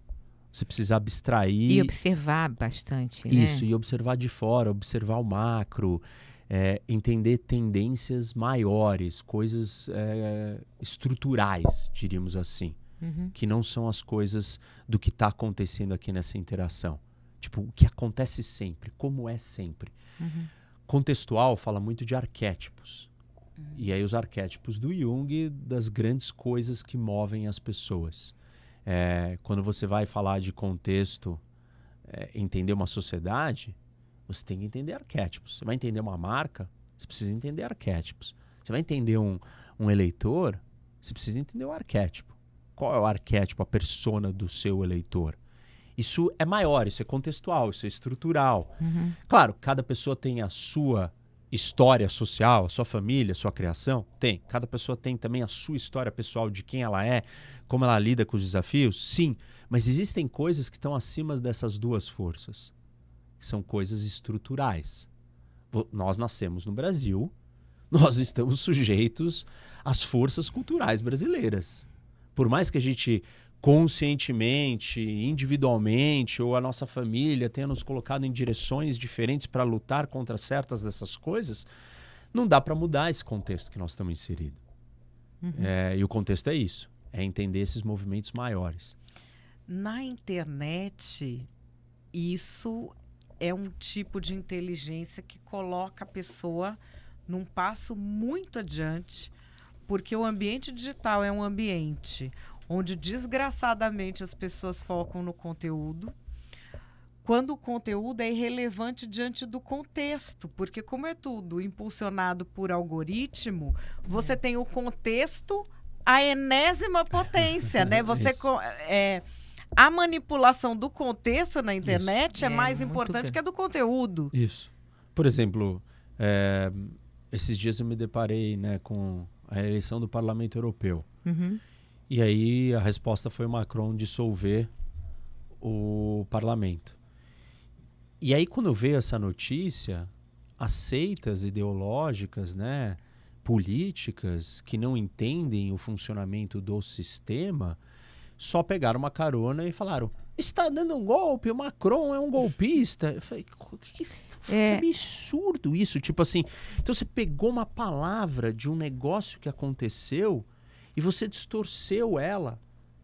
Você precisa abstrair.
E observar bastante, né?
Isso, e observar de fora, observar o macro, entender tendências maiores, coisas estruturais, diríamos assim.
Uhum.
Que não são as coisas do que está acontecendo aqui nessa interação. Tipo, o que acontece sempre, como é sempre.
Uhum.
Contextual fala muito de arquétipos. E aí os arquétipos do Jung, das grandes coisas que movem as pessoas. Quando você vai falar de contexto, entender uma sociedade, você tem que entender arquétipos. Você vai entender uma marca, você precisa entender arquétipos. Você vai entender um eleitor, você precisa entender o arquétipo. Qual é o arquétipo, a persona do seu eleitor? Isso é maior, isso é contextual, isso é estrutural.
Uhum.
Claro, cada pessoa tem a sua história social, a sua família, a sua criação. Tem. Cada pessoa tem também a sua história pessoal de quem ela é, como ela lida com os desafios. Sim, mas existem coisas que estão acima dessas duas forças. São coisas estruturais. Nós nascemos no Brasil, nós estamos sujeitos às forças culturais brasileiras. Por mais que a gente conscientemente, individualmente, ou a nossa família tenha nos colocado em direções diferentes para lutar contra certas dessas coisas, não dá para mudar esse contexto que nós estamos inseridos. Uhum. E o contexto é isso, é entender esses movimentos maiores.
Na internet, isso é um tipo de inteligência que coloca a pessoa num passo muito adiante, porque o ambiente digital é um ambiente onde, desgraçadamente, as pessoas focam no conteúdo, quando o conteúdo é irrelevante diante do contexto, porque como é tudo impulsionado por algoritmo, você tem o contexto à enésima potência, né? A manipulação do contexto na internet é mais importante que a do conteúdo.
Isso. Por exemplo, esses dias eu me deparei, né, com a eleição do Parlamento Europeu.
Uhum.
E aí a resposta foi Macron dissolver o parlamento. E aí quando veio essa notícia, as seitas ideológicas, né, políticas que não entendem o funcionamento do sistema, só pegaram uma carona e falaram: está dando um golpe, o Macron é um golpista. Eu falei, que absurdo isso. Tipo assim, então você pegou uma palavra de um negócio que aconteceu e você distorceu ela.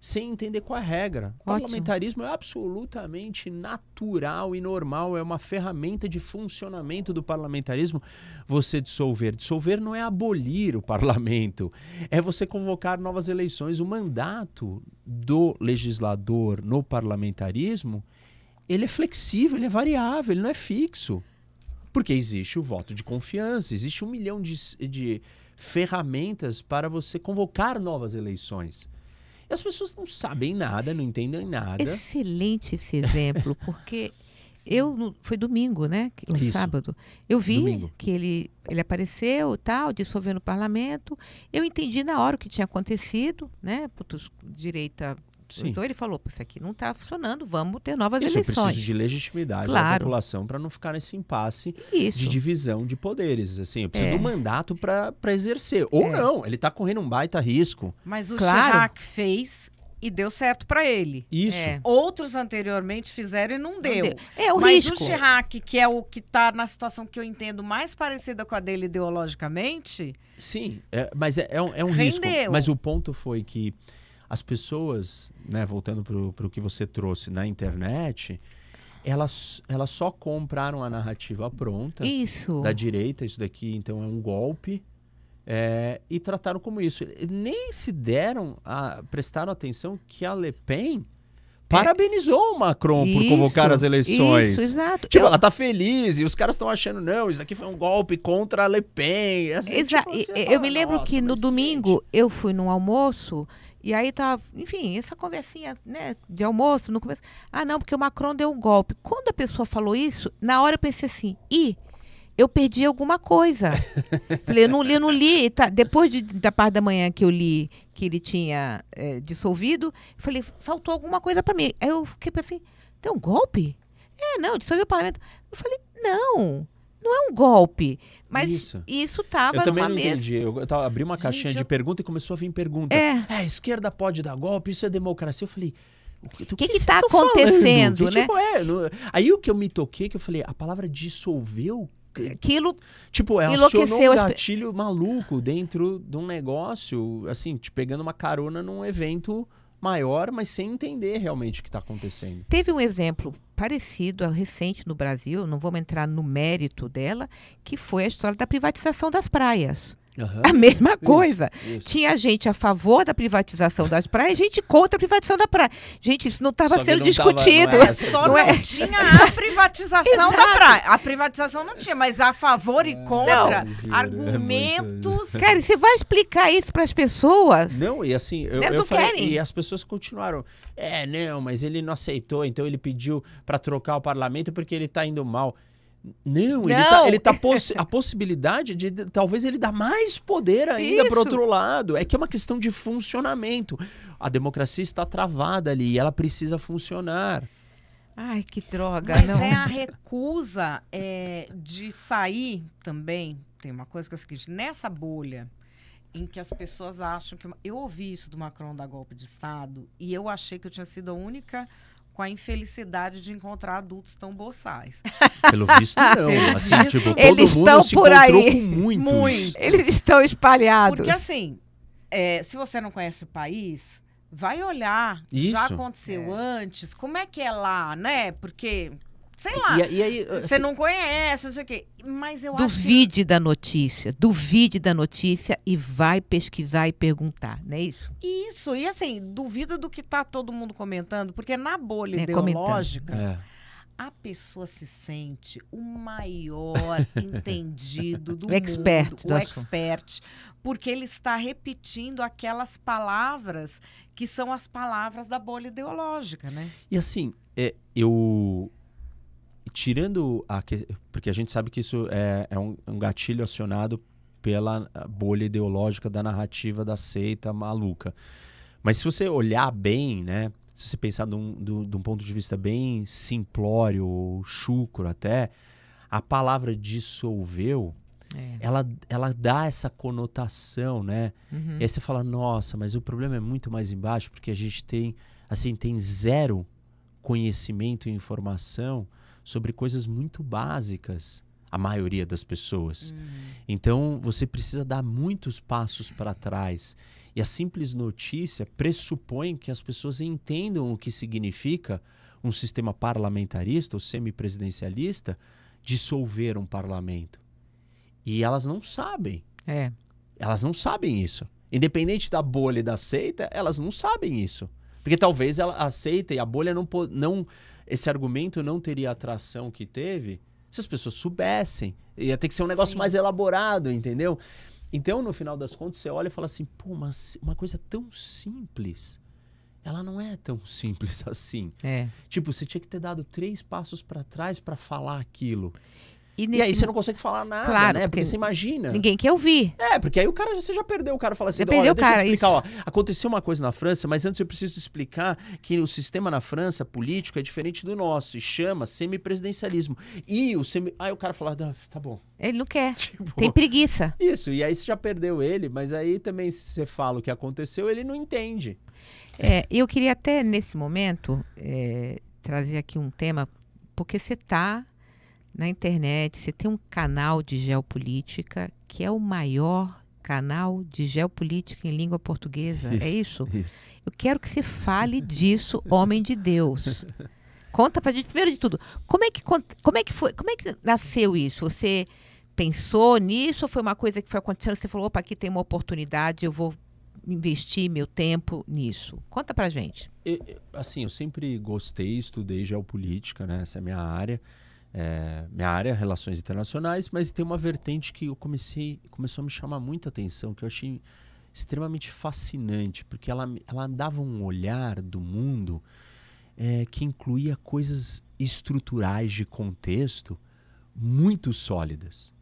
sem entender qual é a regra. O parlamentarismo é absolutamente natural e normal, é uma ferramenta de funcionamento do parlamentarismo você dissolver. Dissolver não é abolir o parlamento, é você convocar novas eleições. O mandato do legislador no parlamentarismo, ele é flexível, ele é variável, ele não é fixo. Porque existe o voto de confiança, existe 1 milhão de ferramentas para você convocar novas eleições. E as pessoas não sabem nada, não entendem nada.
Excelente esse exemplo, porque foi domingo, né?
Isso.
Sábado. Eu vi
Domingo.
que ele apareceu, tal, dissolveu no parlamento. Eu entendi na hora o que tinha acontecido, né? Direita.
Sim.
Então ele falou, isso aqui não está funcionando, vamos ter novas
Isso, eu
eleições.
preciso de legitimidade da população para não ficar nesse impasse de divisão de poderes. Assim, eu preciso do mandato para exercer. Ou não, ele está correndo um baita risco.
Mas o Chirac fez e deu certo para ele.
Isso.
Outros anteriormente fizeram e não deu.
É o
Mas
risco.
o Chirac, que é o que está na situação que eu entendo mais parecida com a dele ideologicamente...
Sim, mas é um risco. Mas o ponto foi que as pessoas, né, voltando para o que você trouxe na internet, elas só compraram a narrativa pronta da direita, isso daqui então é um golpe, e trataram como isso. Nem se prestaram atenção que a Le Pen parabenizou o Macron por convocar as eleições.
Isso, exato.
Tipo, ela tá feliz e os caras estão achando, não, isso daqui foi um golpe contra a LePen. Assim,
exato. Eu me lembro que no domingo eu fui num almoço e aí tá, enfim, essa conversinha, né, de almoço, no começo. Ah, não, porque o Macron deu um golpe. Quando a pessoa falou isso, na hora eu pensei assim, eu perdi alguma coisa. Falei, eu não li. Tá? Depois da parte da manhã que eu li que ele tinha dissolvido, falei, faltou alguma coisa para mim. Aí eu fiquei assim, tem um golpe? Não, dissolveu o parlamento. Eu falei, não é um golpe. Mas isso estava numa mesa.
Eu também não entendi. Eu abri uma caixinha de pergunta e começou a vir pergunta. A esquerda pode dar golpe, isso é democracia. Eu falei... O que
está acontecendo, né?
Aí o que eu me toquei, que eu falei, a palavra dissolveu...
Aquilo
acionou um gatilho maluco dentro de um negócio, assim, te pegando uma carona num evento maior, mas sem entender realmente o que está acontecendo.
Teve um exemplo parecido, recente no Brasil, não vamos entrar no mérito dela, que foi a história da privatização das praias. A mesma coisa. Isso. Tinha gente a favor da privatização das praias e gente contra a privatização da praia. Gente, isso não estava sendo discutido.
Não tinha a privatização da praia. A privatização não tinha, mas a favor e contra, argumentos...
Cara, você vai explicar isso para as pessoas?
Não, e assim, eu falei, e as pessoas continuaram. Não, mas ele não aceitou, então ele pediu para trocar o parlamento porque ele está indo mal. Não, ele tá a possibilidade de talvez ele dar mais poder ainda para outro lado. É que é uma questão de funcionamento. A democracia está travada ali e ela precisa funcionar.
Ai, que droga.
Mas a recusa de sair também. Tem uma coisa que é o seguinte, nessa bolha em que as pessoas acham que... Eu ouvi isso do Macron dar golpe de Estado e eu achei que eu tinha sido a única... com a infelicidade de encontrar adultos tão boçais.
Pelo visto, não. Assim, tipo, todo mundo se encontrou com muitos.
Eles estão espalhados.
Porque assim, se você não conhece o país, vai olhar.
Isso.
Já aconteceu antes. Como é que é lá, né? Porque... Sei lá,
e aí,
você não conhece, não sei o quê. Mas eu
duvide da notícia e vai pesquisar e perguntar, não é isso?
Isso, e assim, duvida do que tá todo mundo comentando, porque na bolha ideológica, a pessoa se sente o maior entendido do mundo, o expert, porque ele está repetindo aquelas palavras que são as palavras da bolha ideológica, né?
E assim, tirando porque a gente sabe que isso é um gatilho acionado pela bolha ideológica da narrativa da seita maluca. Mas se você olhar bem, né, se você pensar de um ponto de vista bem simplório, ou chucro até, a palavra dissolveu, ela dá essa conotação, né? E aí você fala, nossa, mas o problema é muito mais embaixo, porque a gente tem zero conhecimento e informação sobre coisas muito básicas, a maioria das pessoas. Então, você precisa dar muitos passos para trás. E a simples notícia pressupõe que as pessoas entendam o que significa um sistema parlamentarista ou semipresidencialista dissolver um parlamento. E elas não sabem. Elas não sabem isso. Independente da bolha e da seita, elas não sabem isso. Porque talvez a seita e a bolha não... Esse argumento não teria a atração que teve se as pessoas soubessem. Ia ter que ser um negócio mais elaborado, entendeu? Então, no final das contas, você olha e fala assim, pô, mas uma coisa tão simples, ela não é tão simples assim. Tipo, você tinha que ter dado 3 passos para trás para falar aquilo. E aí você não consegue falar nada,
claro,
né? Porque você imagina.
Ninguém quer ouvir.
Porque aí você já perdeu. O cara fala assim,
olha, deixa eu
explicar. Ó, aconteceu uma coisa na França, mas antes eu preciso explicar que o sistema na França, político, é diferente do nosso. E chama semipresidencialismo. Aí o cara fala, tá bom.
Ele não quer. Tem preguiça.
Isso, e aí você já perdeu ele, mas aí também se você fala o que aconteceu, ele não entende.
Eu queria até, nesse momento, trazer aqui um tema, porque você está... Na internet, você tem um canal de geopolítica que é o maior canal de geopolítica em língua portuguesa. É isso?
Isso.
Eu quero que você fale disso, homem de Deus. Conta pra gente, primeiro de tudo, como é que nasceu isso? Você pensou nisso ou foi uma coisa que foi acontecendo? Você falou, opa, aqui tem uma oportunidade, eu vou investir meu tempo nisso. Conta pra gente.
Eu sempre gostei, estudei geopolítica, né? Essa é a minha área. Minha área é relações internacionais, mas tem uma vertente que começou a me chamar muita atenção, que eu achei extremamente fascinante, porque ela dava um olhar do mundo que incluía coisas estruturais de contexto muito sólidas.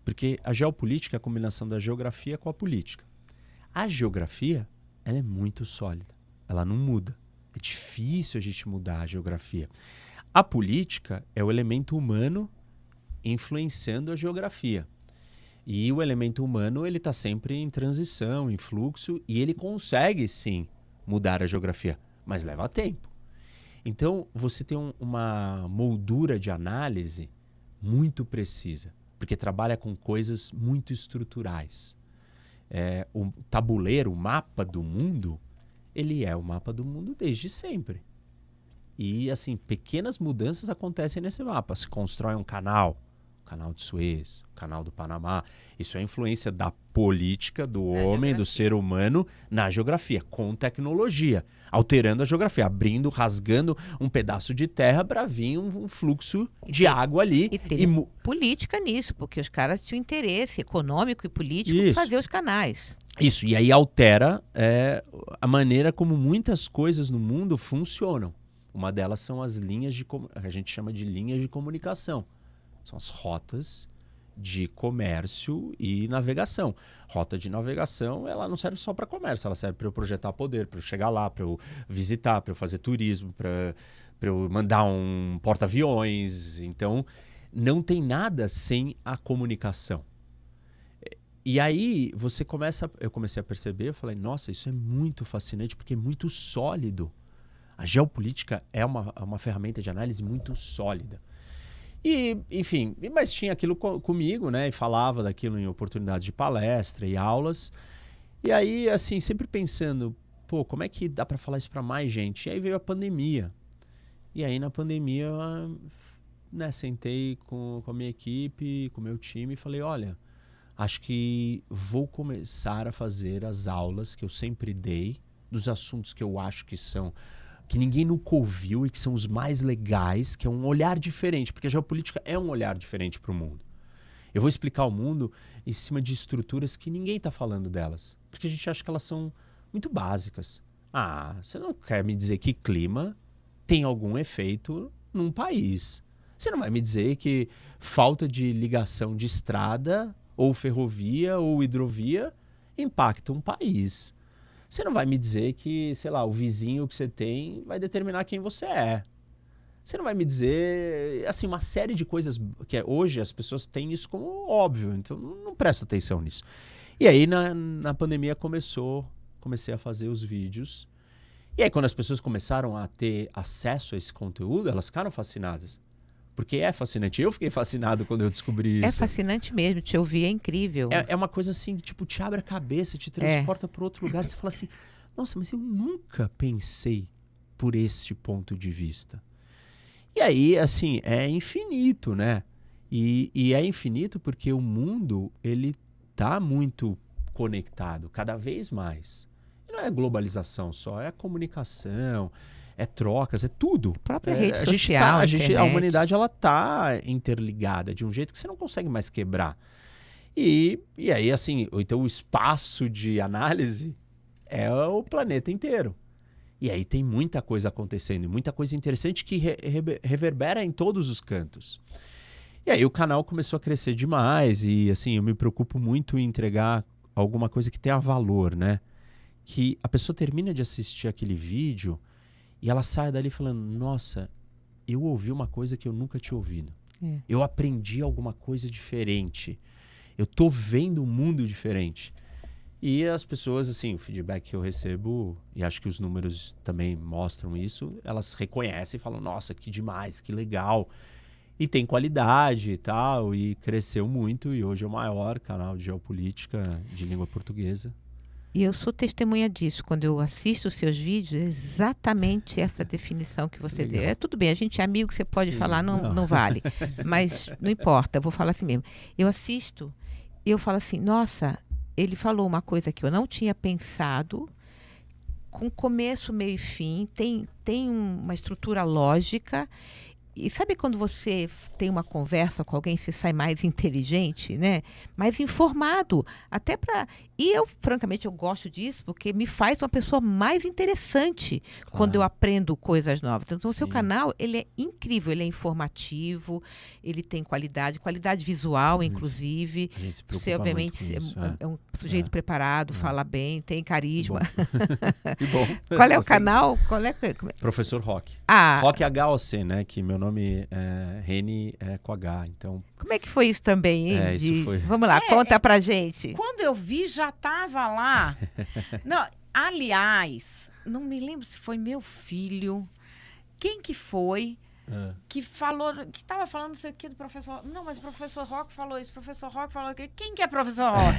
Porque a geopolítica é a combinação da geografia com a política. A geografia, ela é muito sólida, ela não muda. É difícil a gente mudar a geografia. A política é o elemento humano influenciando a geografia. E o elemento humano ele está sempre em transição, em fluxo, e ele consegue, sim, mudar a geografia, mas leva tempo. Então, você tem uma moldura de análise muito precisa, porque trabalha com coisas muito estruturais. O tabuleiro, o mapa do mundo, ele é o mapa do mundo desde sempre. E, assim, pequenas mudanças acontecem nesse mapa. Se constrói um canal, o canal de Suez, o canal do Panamá. Isso é a influência da política, do homem, do ser humano na geografia, com tecnologia, alterando a geografia, abrindo, rasgando um pedaço de terra para vir um fluxo de água ali.
E teve política nisso, porque os caras tinham interesse econômico e político em fazer os canais.
Isso, e aí altera a maneira como muitas coisas no mundo funcionam. Uma delas são as linhas a gente chama de linhas de comunicação. São as rotas de comércio e navegação. Rota de navegação, ela não serve só para comércio, ela serve para eu projetar poder, para eu chegar lá, para eu visitar, para eu fazer turismo, para eu mandar um porta-aviões. Então, não tem nada sem a comunicação. E aí, eu comecei a perceber, eu falei, nossa, isso é muito fascinante, porque é muito sólido. A geopolítica é uma ferramenta de análise muito sólida. E, enfim, mas tinha aquilo comigo, né? E falava daquilo em oportunidades de palestra e aulas. E aí, assim, sempre pensando, pô, como é que dá para falar isso para mais gente? E aí veio a pandemia. E aí, na pandemia, né, sentei com a minha equipe, com o meu time e falei, olha, acho que vou começar a fazer as aulas que eu sempre dei, dos assuntos que eu acho que ninguém nunca ouviu e que são os mais legais, que é um olhar diferente, porque a geopolítica é um olhar diferente para o mundo. Eu vou explicar o mundo em cima de estruturas que ninguém está falando delas, porque a gente acha que elas são muito básicas. Você não quer me dizer que clima tem algum efeito num país. Você não vai me dizer que falta de ligação de estrada, ou ferrovia, ou hidrovia impacta um país. Você não vai me dizer que, sei lá, o vizinho que você tem vai determinar quem você é. Você não vai me dizer, assim, uma série de coisas que hoje as pessoas têm isso como óbvio, então não presta atenção nisso. E aí, na pandemia, comecei a fazer os vídeos. E aí, quando as pessoas começaram a ter acesso a esse conteúdo, elas ficaram fascinadas. Porque é fascinante. Eu fiquei fascinado quando eu descobri isso.
É fascinante mesmo, te ouvir é incrível.
É uma coisa assim, tipo, te abre a cabeça, te transporta para outro lugar. Você fala assim, nossa, mas eu nunca pensei por esse ponto de vista. E aí, assim, é infinito, né? E é infinito porque o mundo, ele tá muito conectado, cada vez mais. E não é globalização só, é comunicação, é trocas, é tudo.
A própria rede social,
a humanidade, ela tá interligada de um jeito que você não consegue mais quebrar. E aí, assim, então o espaço de análise é o planeta inteiro. E aí tem muita coisa acontecendo, muita coisa interessante que reverbera em todos os cantos. E aí o canal começou a crescer demais e, assim, eu me preocupo muito em entregar alguma coisa que tenha valor, né? Que a pessoa termina de assistir aquele vídeo e ela sai dali falando, nossa, eu ouvi uma coisa que eu nunca tinha ouvido. Eu aprendi alguma coisa diferente. Eu tô vendo um mundo diferente. E as pessoas, assim, o feedback que eu recebo, e acho que os números também mostram isso, elas reconhecem e falam, nossa, que demais, que legal. E tem qualidade e tal, e cresceu muito, e hoje é o maior canal de geopolítica de língua portuguesa.
E eu sou testemunha disso. Quando eu assisto os seus vídeos, é exatamente essa definição que você deu. É tudo bem, a gente é amigo, você pode falar, não vale. Mas não importa, eu vou falar assim mesmo. Eu assisto e eu falo assim, nossa, ele falou uma coisa que eu não tinha pensado, com começo, meio e fim, tem uma estrutura lógica. E sabe quando você tem uma conversa com alguém, você sai mais inteligente, né? Mais informado. Até para... E eu, francamente, eu gosto disso porque me faz uma pessoa mais interessante quando eu aprendo coisas novas. Então, o seu canal, ele é incrível, ele é informativo, ele tem qualidade visual, inclusive.
A gente se preocupa
você, obviamente,
muito com isso,
é um sujeito preparado, fala bem, tem carisma.
Que bom.
Qual é o canal?
Professor Roque.
Ah,
Roque HOC, né? Que meu nome é Reni com H, então...
Como é que foi isso também, hein?
Isso foi...
Vamos lá, conta pra gente.
Quando eu vi, já tava lá. Não, aliás, não me lembro se foi meu filho. Quem que foi que falou, que tava falando não sei o que do professor... Não, mas o professor Roque falou isso, o professor Roque falou aquilo. Quem que é professor Roque?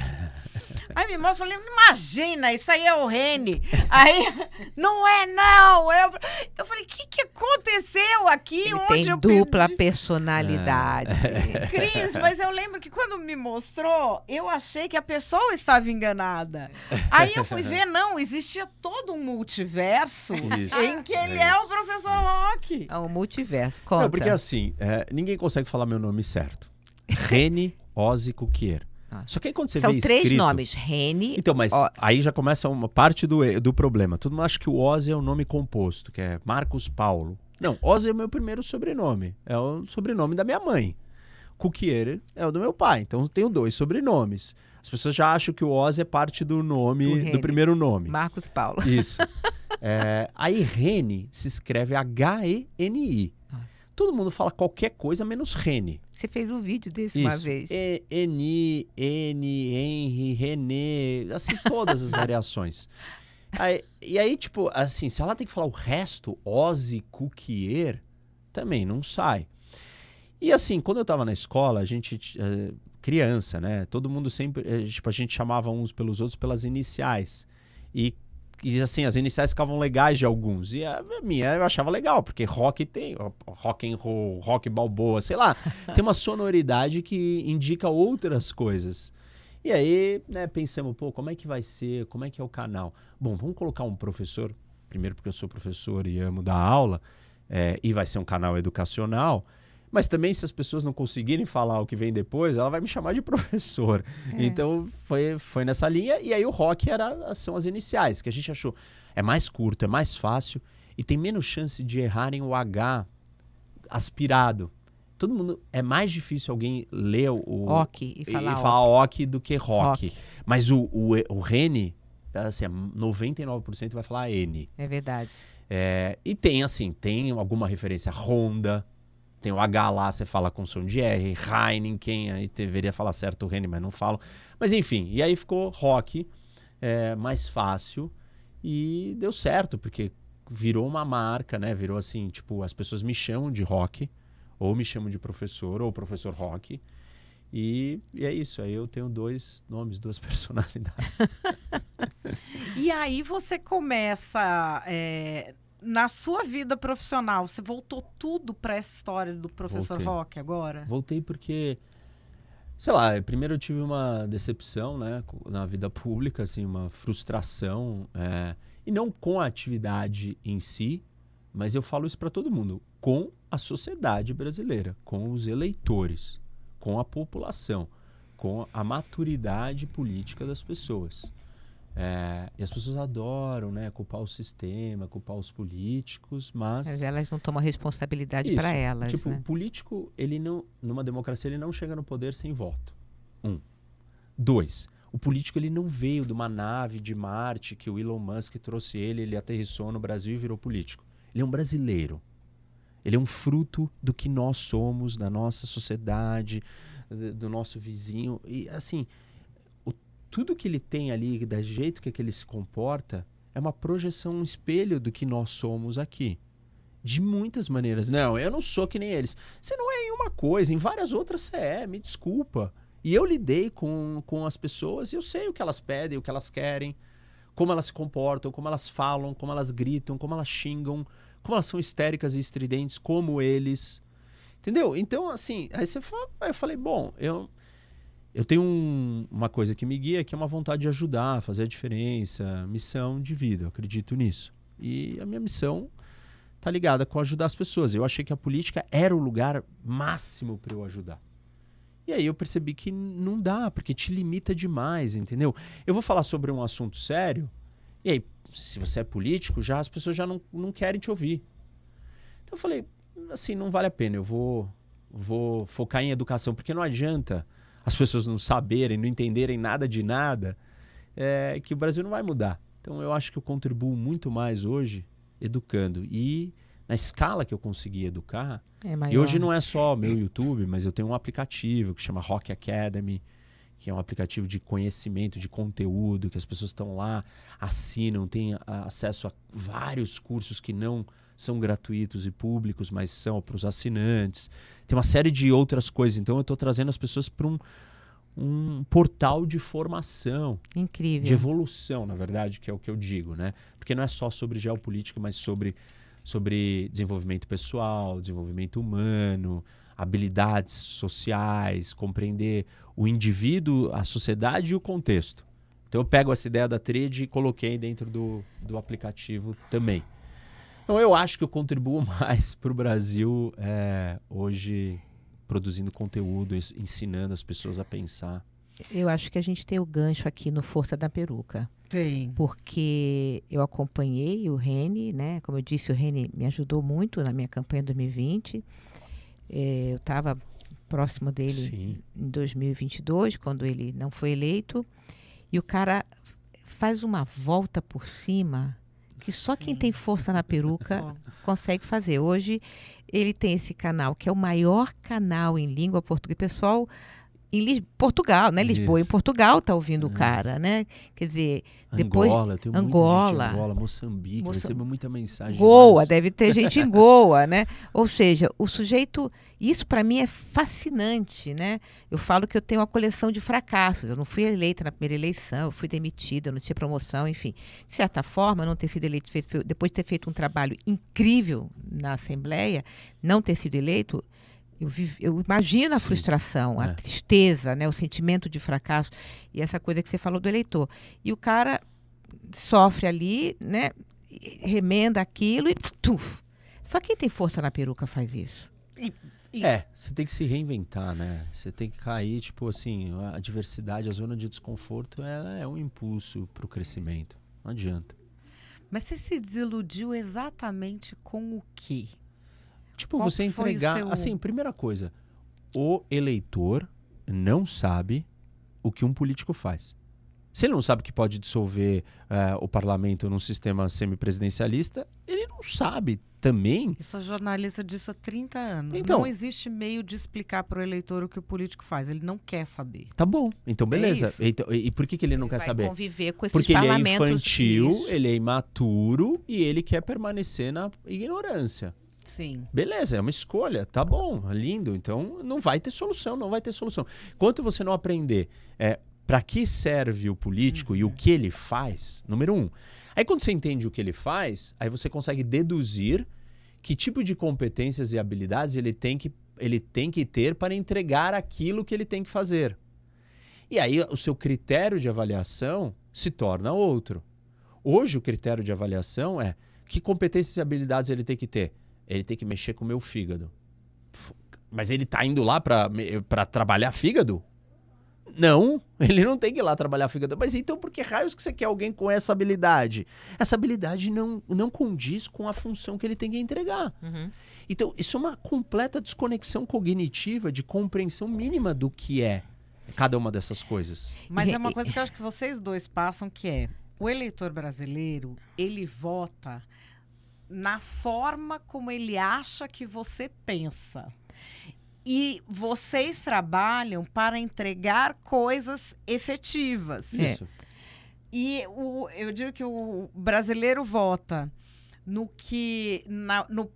Aí me mostra, eu falei, imagina, isso aí é o Reni. Aí, não é não. Eu falei, o que aconteceu aqui?
Ele
onde
tem
eu
dupla
perdi?
personalidade.
Cris, mas eu lembro que quando me mostrou, eu achei que a pessoa estava enganada. Aí eu fui ver, não, existia todo um multiverso em que ele é o professor Roque.
É um multiverso, conta.
Não, porque assim, ninguém consegue falar meu nome certo. Reni Ozzy Cuquier. Só que aí quando você
São
vê
três
escrito...
nomes, Reni...
Então, mas aí já começa uma parte do problema. Todo mundo acha que o Ozzy é o nome composto, que é Marcos Paulo. Não, Ozzy é o meu primeiro sobrenome. É o sobrenome da minha mãe. Cuquier é o do meu pai. Então, eu tenho 2 sobrenomes. As pessoas já acham que o Ozzy é parte do nome, do primeiro nome.
Marcos Paulo.
Isso. Aí, Reni se escreve H-E-N-I. Todo mundo fala qualquer coisa menos Reni.
Você fez um vídeo desse uma vez.
Eni, Henry, René, assim, todas as variações. E aí, tipo, assim, se ela tem que falar o resto, Ozzy Cuquier, também não sai. E assim, quando eu tava na escola, a gente, criança, né? Todo mundo sempre, tipo, a gente chamava uns pelos outros pelas iniciais. E assim, as iniciais ficavam legais de alguns. E a minha eu achava legal, porque rock tem rock and roll, rock balboa, sei lá. Tem uma sonoridade que indica outras coisas. E aí, né, pensamos, pô, como é que vai ser? Como é que é o canal? Bom, vamos colocar um professor, primeiro porque eu sou professor e amo dar aula, e vai ser um canal educacional. Mas também, se as pessoas não conseguirem falar o que vem depois, ela vai me chamar de professor. Então, foi nessa linha. E aí, o rock são as iniciais, que a gente achou é mais curto, é mais fácil e tem menos chance de errarem o H aspirado. Todo mundo... É mais difícil alguém ler o...
Ok, e
falar ok do que rock. Mas o Reni, assim, 99% vai falar N.
É verdade.
E tem, assim, tem alguma referência a Honda... Tem o H lá, você fala com som de R, Heineken, aí deveria falar certo o Reni, mas não falo. Mas enfim, e aí ficou rock, mais fácil, e deu certo, porque virou uma marca, né? Virou assim, tipo, as pessoas me chamam de rock. Ou me chamam de professor, ou professor Roque. E é isso, aí eu tenho 2 nomes, 2 personalidades.
E aí você começa, na sua vida profissional, você voltou tudo para essa história do professor
Voltei.
Roque agora?
Voltei porque, sei lá, primeiro eu tive uma decepção, né, na vida pública, assim, uma frustração, e não com a atividade em si, mas eu falo isso para todo mundo, com a sociedade brasileira, com os eleitores, com a população, com a maturidade política das pessoas. E as pessoas adoram, né, culpar o sistema, culpar os políticos,
Mas elas não tomam responsabilidade para elas,
tipo,
né?
o político, ele não, numa democracia, ele não chega no poder sem voto. 1. 2. O político, ele não veio de uma nave de Marte que o Elon Musk trouxe ele aterrissou no Brasil e virou político. Ele é um brasileiro. Ele é um fruto do que nós somos, da nossa sociedade, do nosso vizinho. E, assim, tudo que ele tem ali, do jeito que ele se comporta, é uma projeção, um espelho do que nós somos aqui. De muitas maneiras. Não, eu não sou que nem eles. Você não é em uma coisa, em várias outras você é, me desculpa. E eu lidei com as pessoas e eu sei o que elas pedem, o que elas querem, como elas se comportam, como elas falam, como elas gritam, como elas xingam, como elas são histéricas e estridentes, como eles. Entendeu? Então, assim, aí eu falei, bom, eu tenho uma coisa que me guia, que é uma vontade de ajudar, fazer a diferença, missão de vida, eu acredito nisso. E a minha missão tá ligada com ajudar as pessoas. Eu achei que a política era o lugar máximo para eu ajudar. E aí eu percebi que não dá, porque te limita demais, entendeu? Eu vou falar sobre um assunto sério, e aí, se você é político, as pessoas já não querem te ouvir. Então eu falei, assim, não vale a pena, eu vou focar em educação, porque não adianta as pessoas não saberem, não entenderem nada de nada, que o Brasil não vai mudar. Então eu acho que eu contribuo muito mais hoje educando. E na escala que eu consegui educar, e hoje não é só meu YouTube, mas eu tenho um aplicativo que chama Roque Academy, que é um aplicativo de conhecimento, de conteúdo, que as pessoas estão lá, assinam, têm acesso a vários cursos que não são gratuitos e públicos, mas são para os assinantes. Tem uma série de outras coisas. Então eu estou trazendo as pessoas para um portal de formação.
Incrível.
De evolução, na verdade, que é o que eu digo, né? Porque não é só sobre geopolítica, mas sobre desenvolvimento pessoal, desenvolvimento humano, habilidades sociais, compreender o indivíduo, a sociedade e o contexto. Então eu pego essa ideia da tríade e coloquei dentro do aplicativo também. Então eu acho que eu contribuo mais para o Brasil hoje produzindo conteúdo, ensinando as pessoas a pensar.
Eu acho que a gente tem o gancho aqui no Força da Peruca.
Tem.
Porque eu acompanhei o Reni, né? Como eu disse, o Reni me ajudou muito na minha campanha 2020. Eu estava próximo dele
Sim.
em 2022, quando ele não foi eleito. E o cara faz uma volta por cima que só quem tem força na peruca consegue fazer. Hoje ele tem esse canal, que é o maior canal em língua portuguesa. Pessoal em Portugal, né? Lisboa, em Portugal está ouvindo o cara, né? Quer dizer, depois
Angola, eu tenho muita gente em Angola, Moçambique, eu recebo muita mensagem.
Goa, deve ter gente em Goa, né? Ou seja, o sujeito, isso para mim é fascinante, né? Eu falo que eu tenho uma coleção de fracassos. Eu não fui eleita na primeira eleição, eu fui demitida, eu não tinha promoção, enfim. De certa forma, não ter sido eleito, depois de ter feito um trabalho incrível na Assembleia, não ter sido eleito, eu imagino a frustração, a tristeza, né, o sentimento de fracasso e essa coisa que você falou do eleitor. E o cara sofre ali, né, remenda aquilo e tuf. Só quem tem força na peruca faz isso.
Você tem que se reinventar, né? Você tem que cair, tipo assim, a diversidade, a zona de desconforto, ela é um impulso para o crescimento. Não adianta.
Mas você se desiludiu exatamente com o quê?
Tipo, você entregar... Assim, primeira coisa, o eleitor não sabe o que um político faz. Se ele não sabe que pode dissolver o parlamento num sistema semipresidencialista, ele não sabe também.
Eu sou jornalista disso há 30 anos.
Então,
não existe meio de explicar para o eleitor o que o político faz. Ele não quer saber.
Tá bom, então beleza. E por que ele não quer saber?
Conviver com esses
porque
parlamentos.
Ele é infantil,
isso.
ele é imaturo e ele quer permanecer na ignorância.
Sim.
Beleza, é uma escolha, tá bom, lindo. Então não vai ter solução, não vai ter solução. Enquanto você não aprender para que serve o político e o que ele faz, número 1. Aí quando você entende o que ele faz, aí você consegue deduzir que tipo de competências e habilidades ele tem que ter para entregar aquilo que ele tem que fazer. E aí o seu critério de avaliação se torna outro. Hoje o critério de avaliação é que competências e habilidades ele tem que ter. Ele tem que mexer com o meu fígado. Mas ele está indo lá para trabalhar fígado? Não, ele não tem que ir lá trabalhar fígado. Mas então por que raios que você quer alguém com essa habilidade? Essa habilidade não condiz com a função que ele tem que entregar. Então isso é uma completa desconexão cognitiva de compreensão mínima do que é cada uma dessas coisas.
Mas é uma coisa que eu acho que vocês dois passam, que é o eleitor brasileiro, ele vota na forma como ele acha que você pensa. E vocês trabalham para entregar coisas efetivas.
Isso.
E eu digo que o brasileiro vota no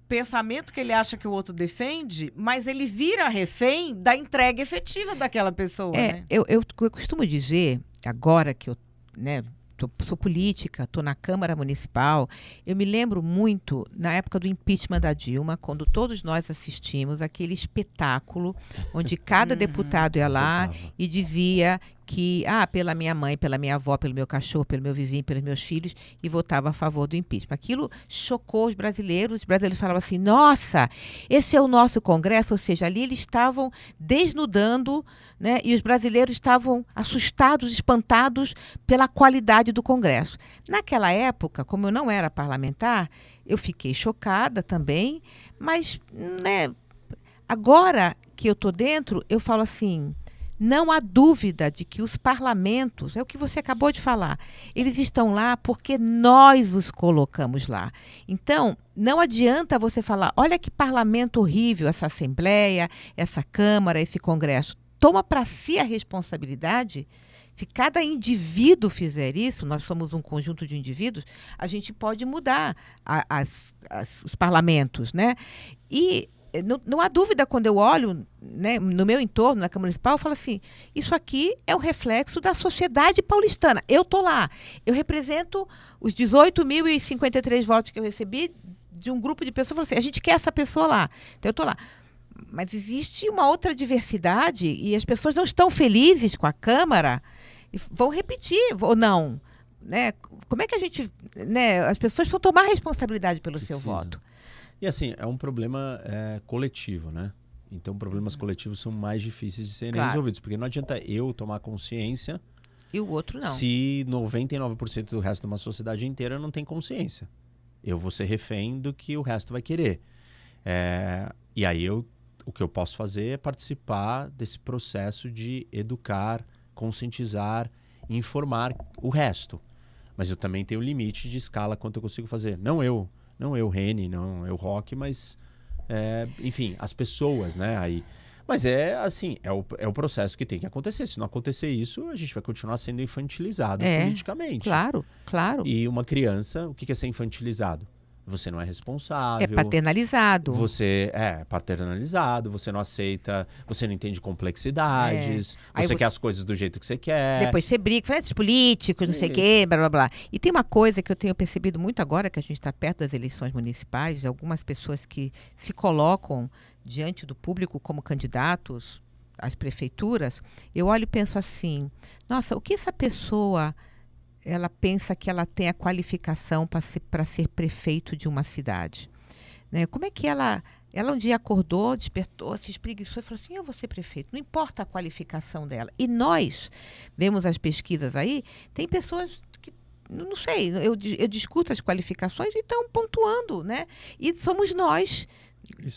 pensamento que ele acha que o outro defende, mas ele vira refém da entrega efetiva daquela pessoa. Né?
Eu costumo dizer, agora que eu sou política, estou na Câmara Municipal, eu me lembro muito na época do impeachment da Dilma, quando todos nós assistimos aquele espetáculo onde cada deputado ia lá e dizia que, pela minha mãe, pela minha avó, pelo meu cachorro, pelo meu vizinho, pelos meus filhos, e votava a favor do impeachment. Aquilo chocou os brasileiros falavam assim, nossa, esse é o nosso Congresso, ou seja, ali eles estavam desnudando, né, e os brasileiros estavam assustados, espantados pela qualidade do Congresso. Naquela época, como eu não era parlamentar, eu fiquei chocada também, mas, né, agora que eu estou dentro, eu falo assim, não há dúvida de que os parlamentos, é o que você acabou de falar, eles estão lá porque nós os colocamos lá. Então, não adianta você falar, olha que parlamento horrível, essa Assembleia, essa Câmara, esse Congresso. Toma para si a responsabilidade. Se cada indivíduo fizer isso, nós somos um conjunto de indivíduos, a gente pode mudar os parlamentos, né? E não há dúvida, quando eu olho, né, no meu entorno, na Câmara Municipal, eu falo assim, isso aqui é o reflexo da sociedade paulistana. Eu estou lá, eu represento os 18.053 votos que eu recebi de um grupo de pessoas, eu falo assim, a gente quer essa pessoa lá, então eu estou lá. Mas existe uma outra diversidade e as pessoas não estão felizes com a Câmara, e vão repetir, ou não. Né? Como é que a gente... Né, as pessoas vão tomar responsabilidade pelo seu voto.
E assim, é um problema coletivo, né? Então, problemas coletivos são mais difíceis de serem resolvidos. Porque não adianta eu tomar consciência
e o outro não.
Se 99% do resto de uma sociedade inteira não tem consciência. Eu vou ser refém do que o resto vai querer. E aí, o que eu posso fazer é participar desse processo de educar, conscientizar, informar o resto. Mas eu também tenho um limite de escala quanto eu consigo fazer. Não eu, Reni, não eu, Roque, mas, enfim, as pessoas, né? Aí, mas assim, é o processo que tem que acontecer. Se não acontecer isso, a gente vai continuar sendo infantilizado politicamente.
Claro, claro.
E uma criança, o que é ser infantilizado? Você não é responsável.
É paternalizado.
Você é paternalizado, você não aceita, você não entende complexidades, você quer as coisas do jeito que você quer.
Depois você briga, fala, esses políticos, não sei o quê, blá, blá, blá. E tem uma coisa que eu tenho percebido muito agora, que a gente está perto das eleições municipais, algumas pessoas que se colocam diante do público como candidatos às prefeituras, eu olho e penso assim, nossa, o que essa pessoa... ela pensa que ela tem a qualificação para ser prefeito de uma cidade. Né? Como é que ela um dia acordou, despertou, se espreguiçou e falou assim, eu vou ser prefeito. Não importa a qualificação dela. E nós, vemos as pesquisas aí, tem pessoas que, não sei, eu discuto as qualificações e estão pontuando, né? E somos nós...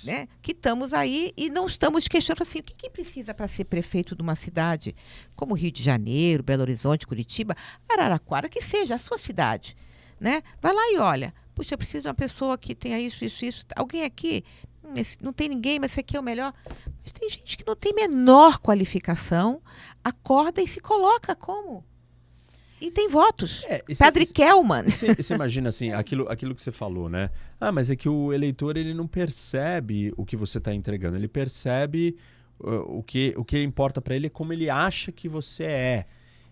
né, que estamos aí e não estamos questionando assim, o que precisa para ser prefeito de uma cidade como Rio de Janeiro, Belo Horizonte, Curitiba, Araraquara, que seja a sua cidade, né? Vai lá e olha, puxa, eu preciso de uma pessoa que tenha isso, alguém aqui, não tem ninguém, mas esse aqui é o melhor. Mas tem gente que não tem menor qualificação, acorda e se coloca como? E tem votos.
Esse-
Padre
esse-
Kelman.
Você imagina assim, aquilo que você falou, né? Ah, mas é que o eleitor ele não percebe o que você está entregando. Ele percebe o que importa para ele é como ele acha que você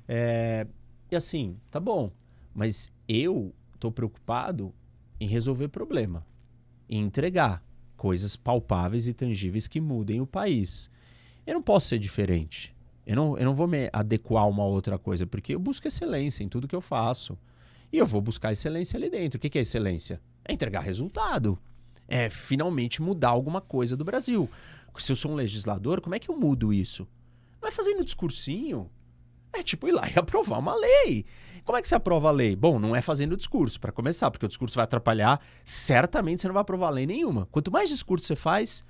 é. E assim, tá bom. Mas eu estou preocupado em resolver problema, em entregar coisas palpáveis e tangíveis que mudem o país. Eu não posso ser diferente. Eu não vou me adequar a uma outra coisa, porque eu busco excelência em tudo que eu faço. E eu vou buscar excelência ali dentro. O que é excelência? É entregar resultado. É finalmente mudar alguma coisa do Brasil. Se eu sou um legislador, como é que eu mudo isso? Não é fazendo discursinho. É tipo ir lá e aprovar uma lei. Como é que você aprova a lei? Bom, não é fazendo discurso, para começar, porque o discurso vai atrapalhar. Certamente você não vai aprovar lei nenhuma. Quanto mais discurso você faz,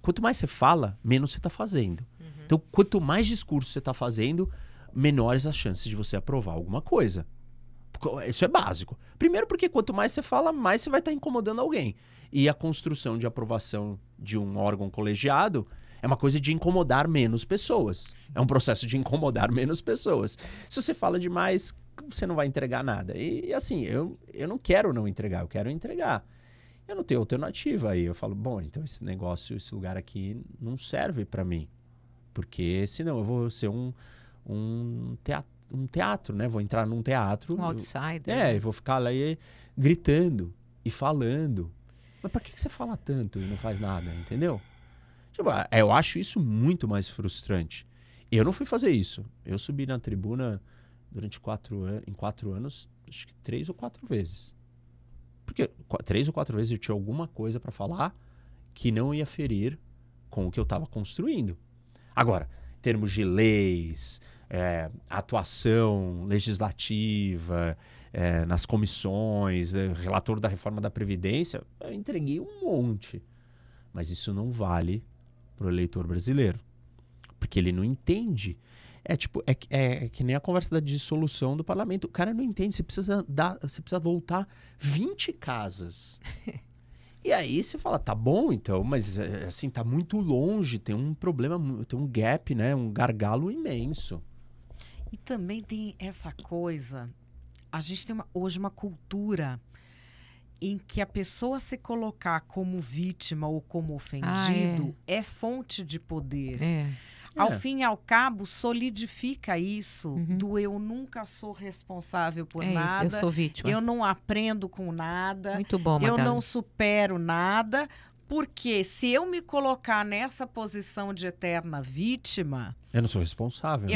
quanto mais você fala, menos você está fazendo. Então, quanto mais discurso você está fazendo, menores as chances de você aprovar alguma coisa. Isso é básico. Primeiro porque quanto mais você fala, mais você vai estar incomodando alguém. E a construção de aprovação de um órgão colegiado é uma coisa de incomodar menos pessoas. Sim. É um processo de incomodar menos pessoas. Se você fala demais, você não vai entregar nada. E assim, eu não quero não entregar, eu quero entregar. Eu não tenho alternativa aí. Eu falo, bom, então esse negócio, esse lugar aqui não serve para mim. Porque senão eu vou ser um teatro, né? Vou entrar num teatro.
Um outsider.
E vou ficar lá gritando e falando. Mas pra que você fala tanto e não faz nada, entendeu? Tipo, eu acho isso muito mais frustrante. Eu não fui fazer isso. Eu subi na tribuna durante 4 anos, acho que 3 ou 4 vezes. Porque 3 ou 4 vezes eu tinha alguma coisa pra falar que não ia ferir com o que eu estava construindo. Agora, em termos de leis, atuação legislativa, nas comissões, relator da reforma da Previdência, eu entreguei um monte. Mas isso não vale para o eleitor brasileiro. Porque ele não entende. É que nem a conversa da dissolução do parlamento. O cara não entende. Você precisa voltar 20 casas. E aí você fala, tá bom então, mas assim, tá muito longe, tem um problema, tem um gap, né? Um gargalo imenso.
E também tem essa coisa, a gente tem hoje uma cultura em que a pessoa se colocar como vítima ou como ofendido é fonte de poder. Ao fim e ao cabo, solidifica isso do eu nunca sou responsável por nada.
Eu sou vítima.
Eu não aprendo com nada.
Muito bom,
eu
Madalena.
não supero nada. Porque se eu me colocar nessa posição de eterna vítima...
Eu não sou responsável.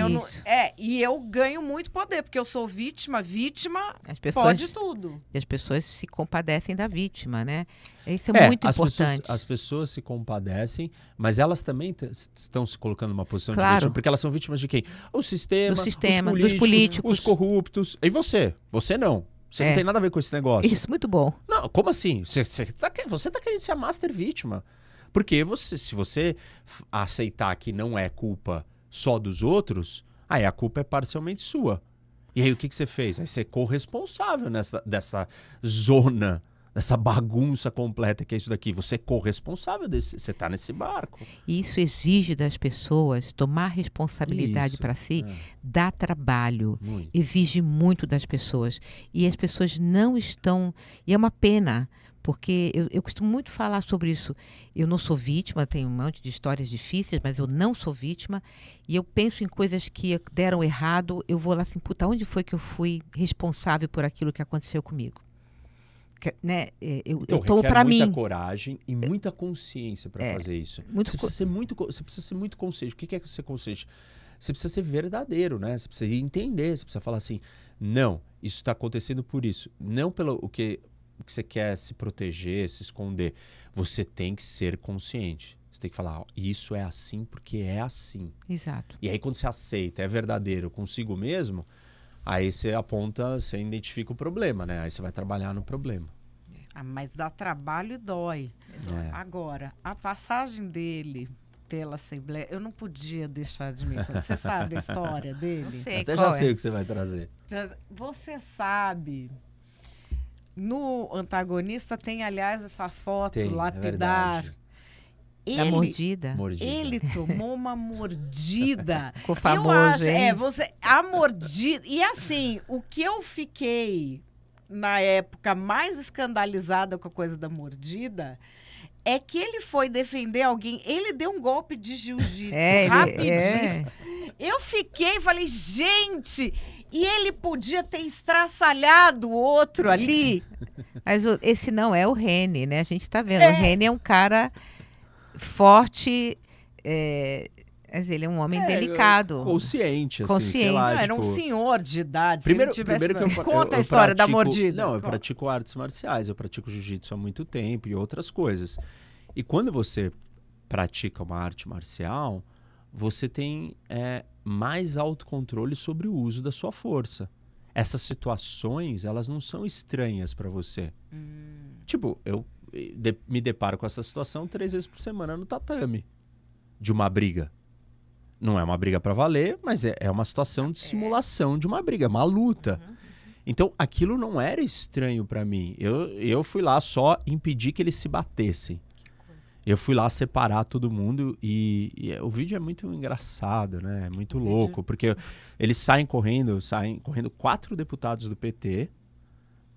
E eu ganho muito poder, porque eu sou vítima pode tudo.
E as pessoas se compadecem da vítima, né? Isso é muito importante.
As pessoas se compadecem, mas elas também estão se colocando numa posição de
Claro.
vítima, porque elas são vítimas de quem? O sistema,
dos políticos.
os corruptos. E você? Você não. Você não tem nada a ver com esse negócio.
Isso, muito bom.
Não, como assim? Você tá querendo ser a master vítima. Porque se você aceitar que não é culpa só dos outros, aí a culpa é parcialmente sua. E aí o que você fez? Aí você é corresponsável dessa zona, dessa bagunça completa que é isso daqui. Você é corresponsável você tá nesse barco.
E isso exige das pessoas tomar responsabilidade para si, dá trabalho,
Muito.
exige muito das pessoas. E as pessoas não estão... E é uma pena, porque eu costumo muito falar sobre isso. Eu não sou vítima, tenho um monte de histórias difíceis, mas eu não sou vítima. E eu penso em coisas que deram errado, eu vou lá assim, puta, onde foi que eu fui responsável por aquilo que aconteceu comigo? Né? Eu tomo para mim.
Muita coragem e muita consciência para fazer isso. Você precisa ser muito consciente. O que é ser consciente? Você precisa ser verdadeiro, né? Você precisa entender, você precisa falar assim, não, isso está acontecendo por isso. Não pelo o que você quer se proteger, se esconder. Você tem que ser consciente. Você tem que falar, isso é assim porque é assim.
Exato.
E aí quando você aceita, é verdadeiro consigo mesmo, aí você aponta, você identifica o problema, né? Aí você vai trabalhar no problema.
Mas dá trabalho e dói. Agora, a passagem dele pela Assembleia, eu não podia deixar de mencionar. Você sabe a história dele?
Não sei.
Até já sei o que você vai trazer.
Você sabe... No antagonista tem, aliás, essa foto lapidar.
Da mordida?
Ele tomou uma mordida.
Ficou famoso,
eu acho,
hein?
a mordida. E assim, o que eu fiquei na época mais escandalizada com a coisa da mordida é que ele foi defender alguém. Ele deu um golpe de jiu-jitsu rapidíssimo. Eu fiquei e falei, gente, e ele podia ter estraçalhado o outro ali.
Mas esse não é o Rene, né? A gente tá vendo. O Rene é um cara forte, mas ele é um homem delicado.
Consciente, assim,
Consciente.
sei lá,
Era um senhor de idade.
Primeiro
se ele tivesse...
que eu
Conta a história da
pratico,
mordida.
Não, eu pratico artes marciais, eu pratico jiu-jitsu há muito tempo e outras coisas. E quando você pratica uma arte marcial, você tem mais autocontrole sobre o uso da sua força. Essas situações, elas não são estranhas para você. Tipo, eu me deparo com essa situação 3 vezes por semana no tatame de uma briga. Não é uma briga para valer, mas é uma situação de simulação de uma briga, uma luta. Então, aquilo não era estranho para mim. Eu fui lá só impedir que eles se batessem. Eu fui lá separar todo mundo e o vídeo é muito engraçado, né? É muito louco, porque eles saem correndo 4 deputados do PT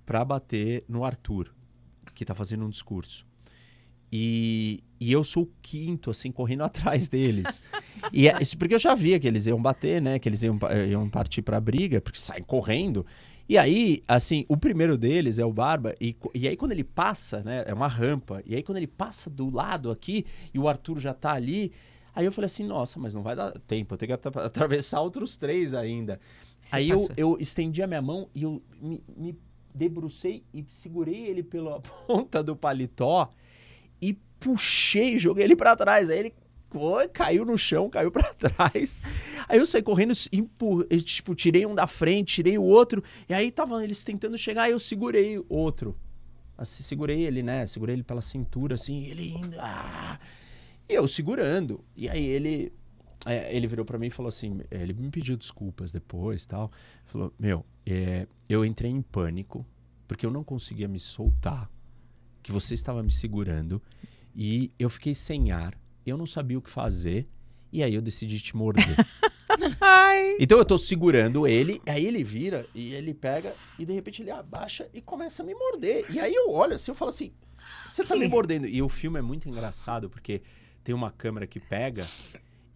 para bater no Arthur, que tá fazendo um discurso. E eu sou o 5º, assim, correndo atrás deles. Isso porque eu já via que eles iam bater, né? Que eles iam partir pra briga, porque saem correndo. E aí, assim, o primeiro deles é o Barba, e aí quando ele passa, né, é uma rampa, e aí quando ele passa do lado aqui, e o Arthur já tá ali, aí eu falei assim, nossa, mas não vai dar tempo, eu tenho que atravessar outros 3 ainda. Aí eu estendi a minha mão e eu me debrucei e segurei ele pela ponta do paletó e puxei, joguei ele pra trás, aí ele caiu no chão, caiu pra trás. Aí eu saí correndo, tipo, tirei um da frente, tirei o outro. E aí estavam eles tentando chegar, aí eu segurei outro. Assim, segurei ele, né? Segurei ele pela cintura, assim, ele indo. E eu segurando. E aí ele virou pra mim e falou assim, ele me pediu desculpas depois e tal. Falou, eu entrei em pânico, porque eu não conseguia me soltar, que você estava me segurando, e eu fiquei sem ar. Eu não sabia o que fazer, e aí eu decidi te morder. Então eu tô segurando ele, aí ele vira, e ele pega, e de repente ele abaixa e começa a me morder. E aí eu olho assim, eu falo assim, você tá me mordendo. E o filme é muito engraçado, porque tem uma câmera que pega,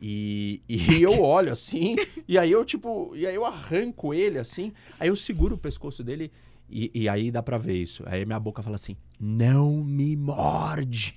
e eu olho assim, e aí eu arranco ele assim, aí eu seguro o pescoço dele, e aí dá pra ver isso. Aí minha boca fala assim, não me morde.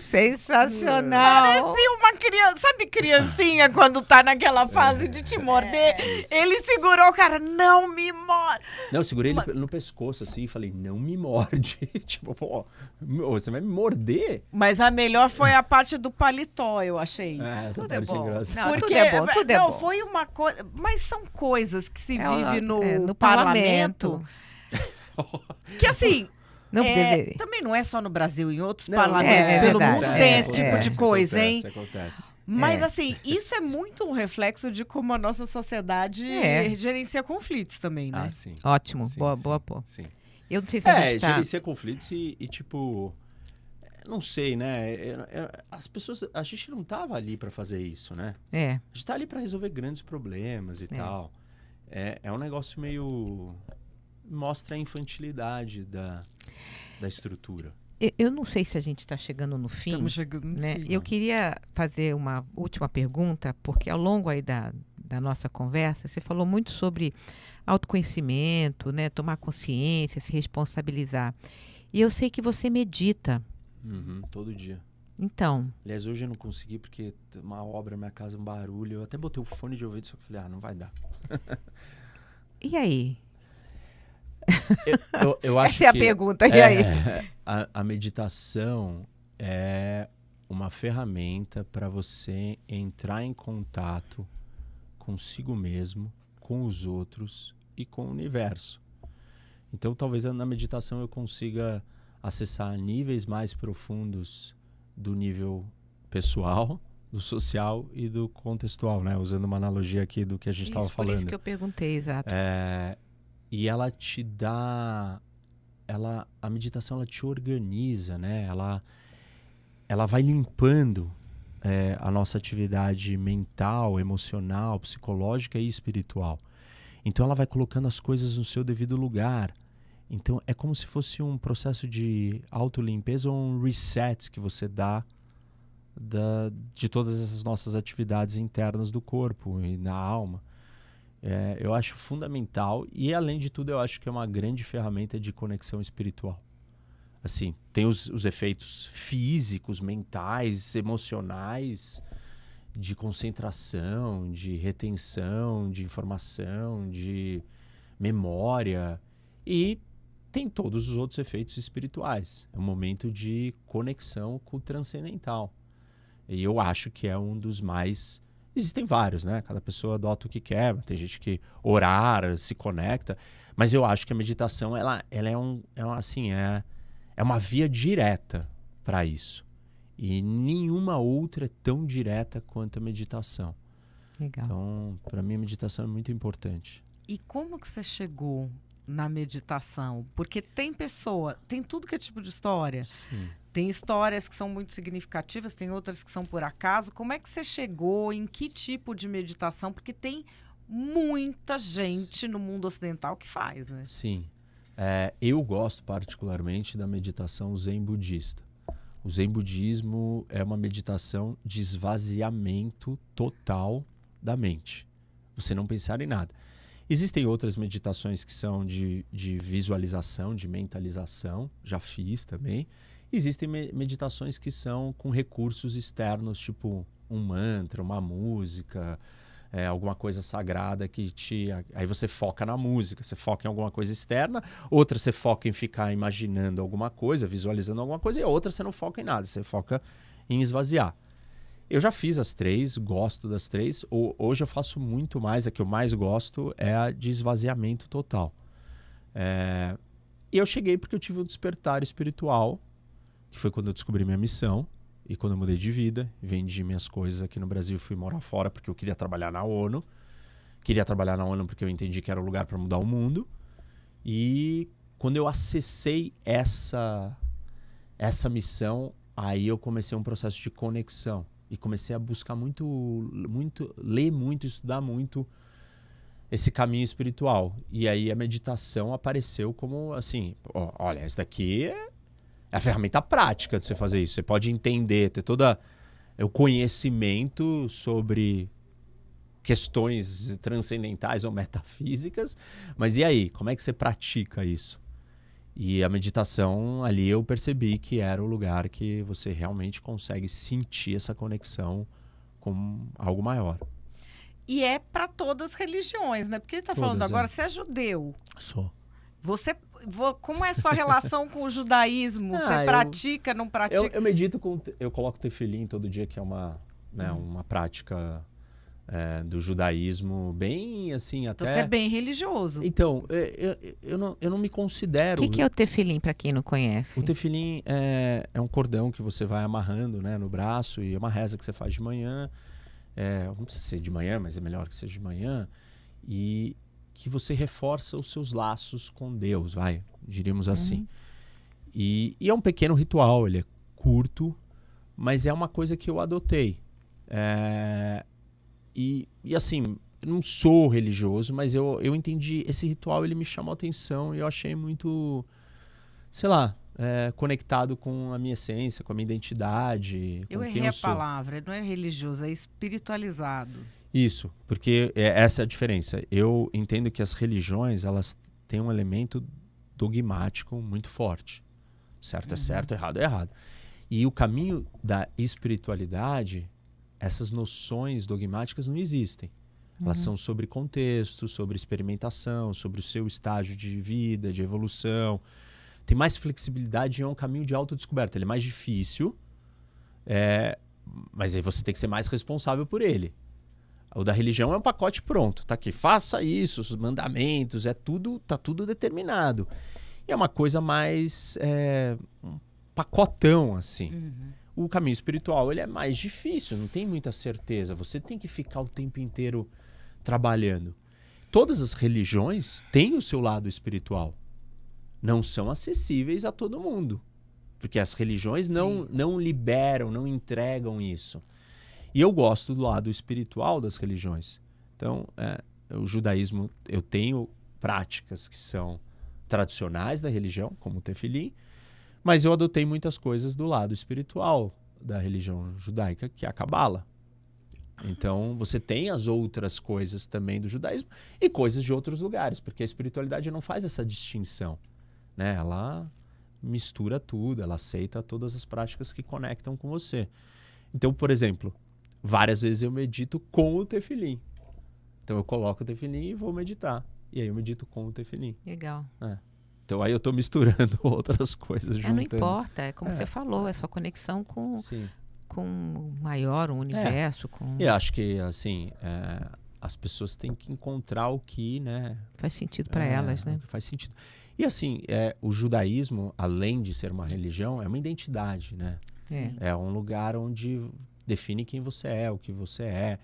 Sensacional.
Parecia uma criança, sabe criancinha quando tá naquela fase de te morder? Ele segurou o cara, não me morde.
Não, eu segurei ele no pescoço assim e falei, não me morde. Tipo, pô, você vai me morder?
Mas a melhor foi a parte do paletó, eu achei.
Essa
Tudo é
parte
bom.
engraçada.
Não, tudo é bom, tudo é bom.
Foi uma coisa, mas são coisas que se vive
no
parlamento. Que assim,
Não deveria.
também não é só no Brasil, em outros
Não,
parlamentos pelo
verdade.
mundo tem esse tipo de coisa, hein?
Acontece.
Mas assim, isso é muito um reflexo de como a nossa sociedade gerencia conflitos também, né?
Ah, sim.
Ótimo,
Sim,
boa,
sim,
boa, pô.
Sim.
Eu não sei se a gente tá...
gerencia conflitos e tipo... Não sei, né? As pessoas... A gente não tava ali pra fazer isso, né? A gente tá ali pra resolver grandes problemas e tal. É um negócio meio... Mostra a infantilidade da estrutura.
Eu não sei se a gente está chegando no fim.
Estamos chegando no
né?
fim.
Eu queria fazer uma última pergunta, porque ao longo aí da nossa conversa, você falou muito sobre autoconhecimento, né? Tomar consciência, se responsabilizar. E eu sei que você medita.
Todo dia.
Então...
Aliás, hoje eu não consegui porque uma obra na minha casa, um barulho. Eu até botei o fone de ouvido, só que falei, não vai dar.
E aí?
Eu acho
Essa é a pergunta, e aí?
A meditação é uma ferramenta para você entrar em contato consigo mesmo, com os outros e com o universo. Então, talvez na meditação eu consiga acessar níveis mais profundos do nível pessoal, do social e do contextual, né? Usando uma analogia aqui do que a gente estava falando.
Por isso que eu perguntei, exato.
E ela te dá... a meditação, ela te organiza, né? ela vai limpando a nossa atividade mental, emocional, psicológica e espiritual. Então ela vai colocando as coisas no seu devido lugar. Então é como se fosse um processo de autolimpeza ou um reset que você dá de todas essas nossas atividades internas do corpo e na alma. Eu acho fundamental e, além de tudo, eu acho que é uma grande ferramenta de conexão espiritual. Assim, tem os efeitos físicos, mentais, emocionais, de concentração, de retenção, de informação, de memória, e tem todos os outros efeitos espirituais. É um momento de conexão com o transcendental. E eu acho que é um dos mais... Existem vários, né? Cada pessoa adota o que quer. Tem gente que orar, se conecta. Mas eu acho que a meditação, ela é uma via direta para isso. E nenhuma outra é tão direta quanto a meditação.
Legal.
Então, para mim, a meditação é muito importante.
E como que você chegou na meditação? Porque tem tudo que é tipo de história.
Sim.
Tem histórias que são muito significativas, tem outras que são por acaso. Como é que você chegou? Em que tipo de meditação? Porque tem muita gente no mundo ocidental que faz, né?
Sim. Eu gosto particularmente da meditação zen budista. O zen budismo é uma meditação de esvaziamento total da mente. Você não pensar em nada. Existem outras meditações que são de visualização, de mentalização. Já fiz também. Existem meditações que são com recursos externos, tipo um mantra, uma música, alguma coisa sagrada que aí você foca na música, você foca em alguma coisa externa, outra você foca em ficar imaginando alguma coisa, visualizando alguma coisa, e a outra você não foca em nada, você foca em esvaziar. Eu já fiz as três, gosto das três. Hoje eu faço muito mais, a que eu mais gosto é a de esvaziamento total. E eu cheguei porque eu tive um despertar espiritual, que foi quando eu descobri minha missão e quando eu mudei de vida, vendi minhas coisas aqui no Brasil e fui morar fora porque eu queria trabalhar na ONU. Queria trabalhar na ONU porque eu entendi que era o lugar para mudar o mundo. E quando eu acessei essa missão, aí eu comecei um processo de conexão e comecei a buscar ler muito, estudar muito esse caminho espiritual. E aí a meditação apareceu como assim, olha, essa daqui é a ferramenta prática de você fazer isso. Você pode entender, ter todo o conhecimento sobre questões transcendentais ou metafísicas, mas e aí? Como é que você pratica isso? E a meditação, ali eu percebi que era o lugar que você realmente consegue sentir essa conexão com algo maior.
E é para todas as religiões, né? Porque ele está falando agora, você é judeu.
Sou.
Como é a sua relação com o judaísmo? Você pratica, não pratica?
Eu medito eu coloco tefilim todo dia, que é uma prática do judaísmo bem assim até...
Então você é bem religioso.
Então, eu não me considero...
O que é o tefilim, para quem não conhece?
O tefilim é um cordão que você vai amarrando, né, no braço, e é uma reza que você faz de manhã. Não precisa ser de manhã, mas é melhor que seja de manhã. E que você reforça os seus laços com Deus, diríamos assim. E é um pequeno ritual, ele é curto, mas é uma coisa que eu adotei. E assim, eu não sou religioso, mas eu entendi, esse ritual ele me chamou a atenção e eu achei muito, sei lá, conectado com a minha essência, com a minha identidade.
Eu errei a palavra, não é religioso, é espiritualizado.
Isso, porque essa é a diferença. Eu entendo que as religiões, elas têm um elemento dogmático muito forte. Certo é certo, errado é errado. E o caminho da espiritualidade, essas noções dogmáticas não existem. Elas são sobre contexto, sobre experimentação, sobre o seu estágio de vida, de evolução. Tem mais flexibilidade e é um caminho de autodescoberta. Ele é mais difícil, mas aí você tem que ser mais responsável por ele. O da religião é um pacote pronto, tá aqui, faça isso, os mandamentos, tá tudo determinado. E é uma coisa mais um pacotão, assim. O caminho espiritual, ele é mais difícil, não tem muita certeza. Você tem que ficar o tempo inteiro trabalhando. Todas as religiões têm o seu lado espiritual. Não são acessíveis a todo mundo. Porque as religiões não liberam, não entregam isso. E eu gosto do lado espiritual das religiões. Então, o judaísmo, eu tenho práticas que são tradicionais da religião, como o tefilim, mas eu adotei muitas coisas do lado espiritual da religião judaica, que é a cabala. Então, você tem as outras coisas também do judaísmo e coisas de outros lugares, porque a espiritualidade não faz essa distinção, né? Ela mistura tudo, ela aceita todas as práticas que conectam com você. Então, por exemplo, várias vezes eu medito com o tefilim. Então, eu coloco o tefilim e vou meditar. E aí eu medito com o tefilim.
Legal.
Então, aí eu estou misturando outras coisas, juntando.
Não importa, é como você falou, é sua conexão com o maior, o universo.
Eu acho que, assim, as pessoas têm que encontrar o que, né?
Faz sentido para elas, né?
O que faz sentido. E, assim, o judaísmo, além de ser uma religião, é uma identidade, né? É um lugar onde define quem você é, o que você é.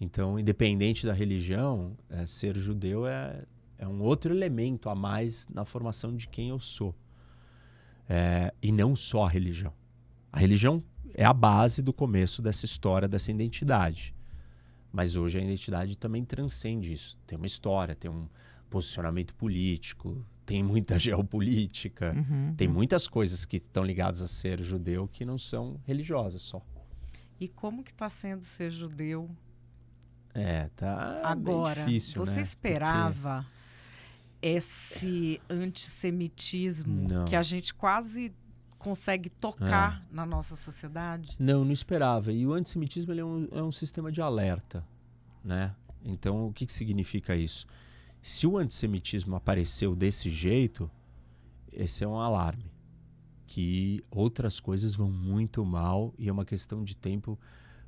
Então, independente da religião, ser judeu é um outro elemento a mais na formação de quem eu sou. E não só a religião. A religião é a base do começo dessa história, dessa identidade. Mas hoje a identidade também transcende isso. Tem uma história, tem um posicionamento político, tem muita geopolítica, tem muitas coisas que estão ligadas a ser judeu que não são religiosas só.
E como que está sendo ser judeu
tá
agora?
bem difícil,
Você
né?
esperava esse antissemitismo que a gente quase consegue tocar na nossa sociedade?
Não esperava. E o antissemitismo ele é um sistema de alerta, né? Então, o que significa isso? Se o antissemitismo apareceu desse jeito, esse é um alarme. Que outras coisas vão muito mal e é uma questão de tempo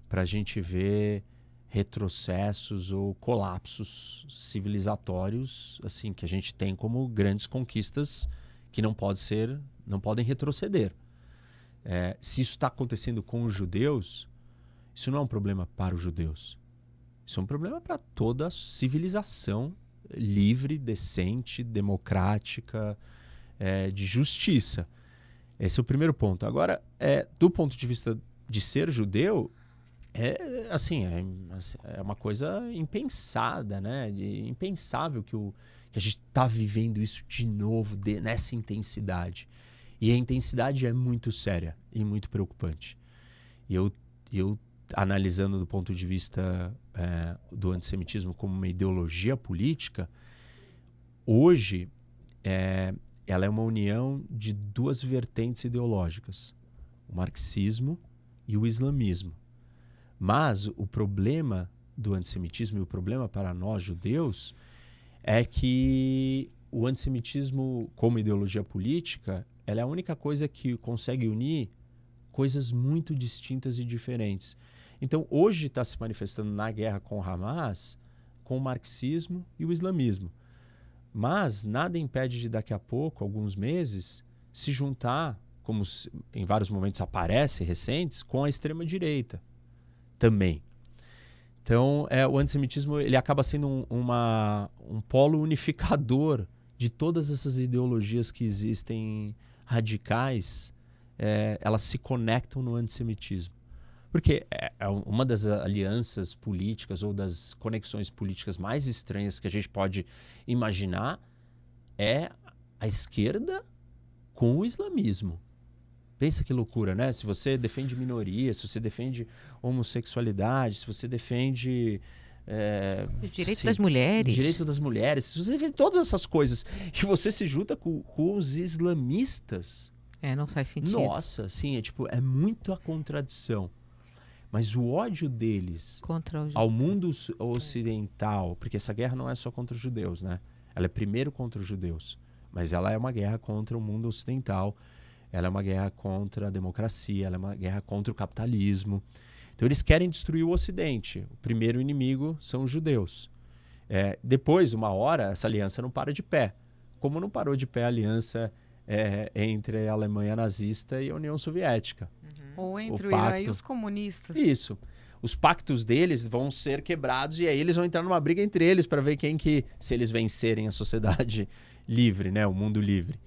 para a gente ver retrocessos ou colapsos civilizatórios, assim, que a gente tem como grandes conquistas que não podem retroceder. Se isso está acontecendo com os judeus, isso não é um problema para os judeus. Isso é um problema para toda a civilização livre, decente, democrática, de justiça. Esse é o primeiro ponto. Agora, do ponto de vista de ser judeu, é uma coisa impensada, né? Impensável que a gente está vivendo isso de novo, nessa intensidade. E a intensidade é muito séria e muito preocupante. E eu analisando do ponto de vista do antissemitismo como uma ideologia política, hoje ela é uma união de duas vertentes ideológicas, o marxismo e o islamismo. Mas o problema do antissemitismo e o problema para nós judeus é que o antissemitismo como ideologia política, ela é a única coisa que consegue unir coisas muito distintas e diferentes. Então, hoje está se manifestando na guerra com o Hamas, com o marxismo e o islamismo. Mas nada impede de daqui a pouco, alguns meses, se juntar, como em vários momentos aparece recentes, com a extrema-direita também. Então, o antissemitismo ele acaba sendo um polo unificador de todas essas ideologias que existem radicais, elas se conectam no antissemitismo. Porque uma das alianças políticas ou das conexões políticas mais estranhas que a gente pode imaginar é a esquerda com o islamismo. Pensa que loucura, né? Se você defende minorias, se você defende homossexualidade, se você defende...
o direito das mulheres.
O direito das mulheres. Se você defende todas essas coisas e você se junta com os islamistas...
não faz sentido.
Nossa, sim, é muito a contradição. Mas o ódio deles ao mundo ocidental, porque essa guerra não é só contra os judeus, né? Ela é primeiro contra os judeus, mas ela é uma guerra contra o mundo ocidental, ela é uma guerra contra a democracia, ela é uma guerra contra o capitalismo. Então eles querem destruir o Ocidente. O primeiro inimigo são os judeus. Depois, uma hora, essa aliança não para de pé. Como não parou de pé a aliança entre a Alemanha nazista e a União Soviética.
Ou entre o Irã e os comunistas.
Isso. Os pactos deles vão ser quebrados e aí eles vão entrar numa briga entre eles para ver se eles vencerem a sociedade livre, né? O mundo livre.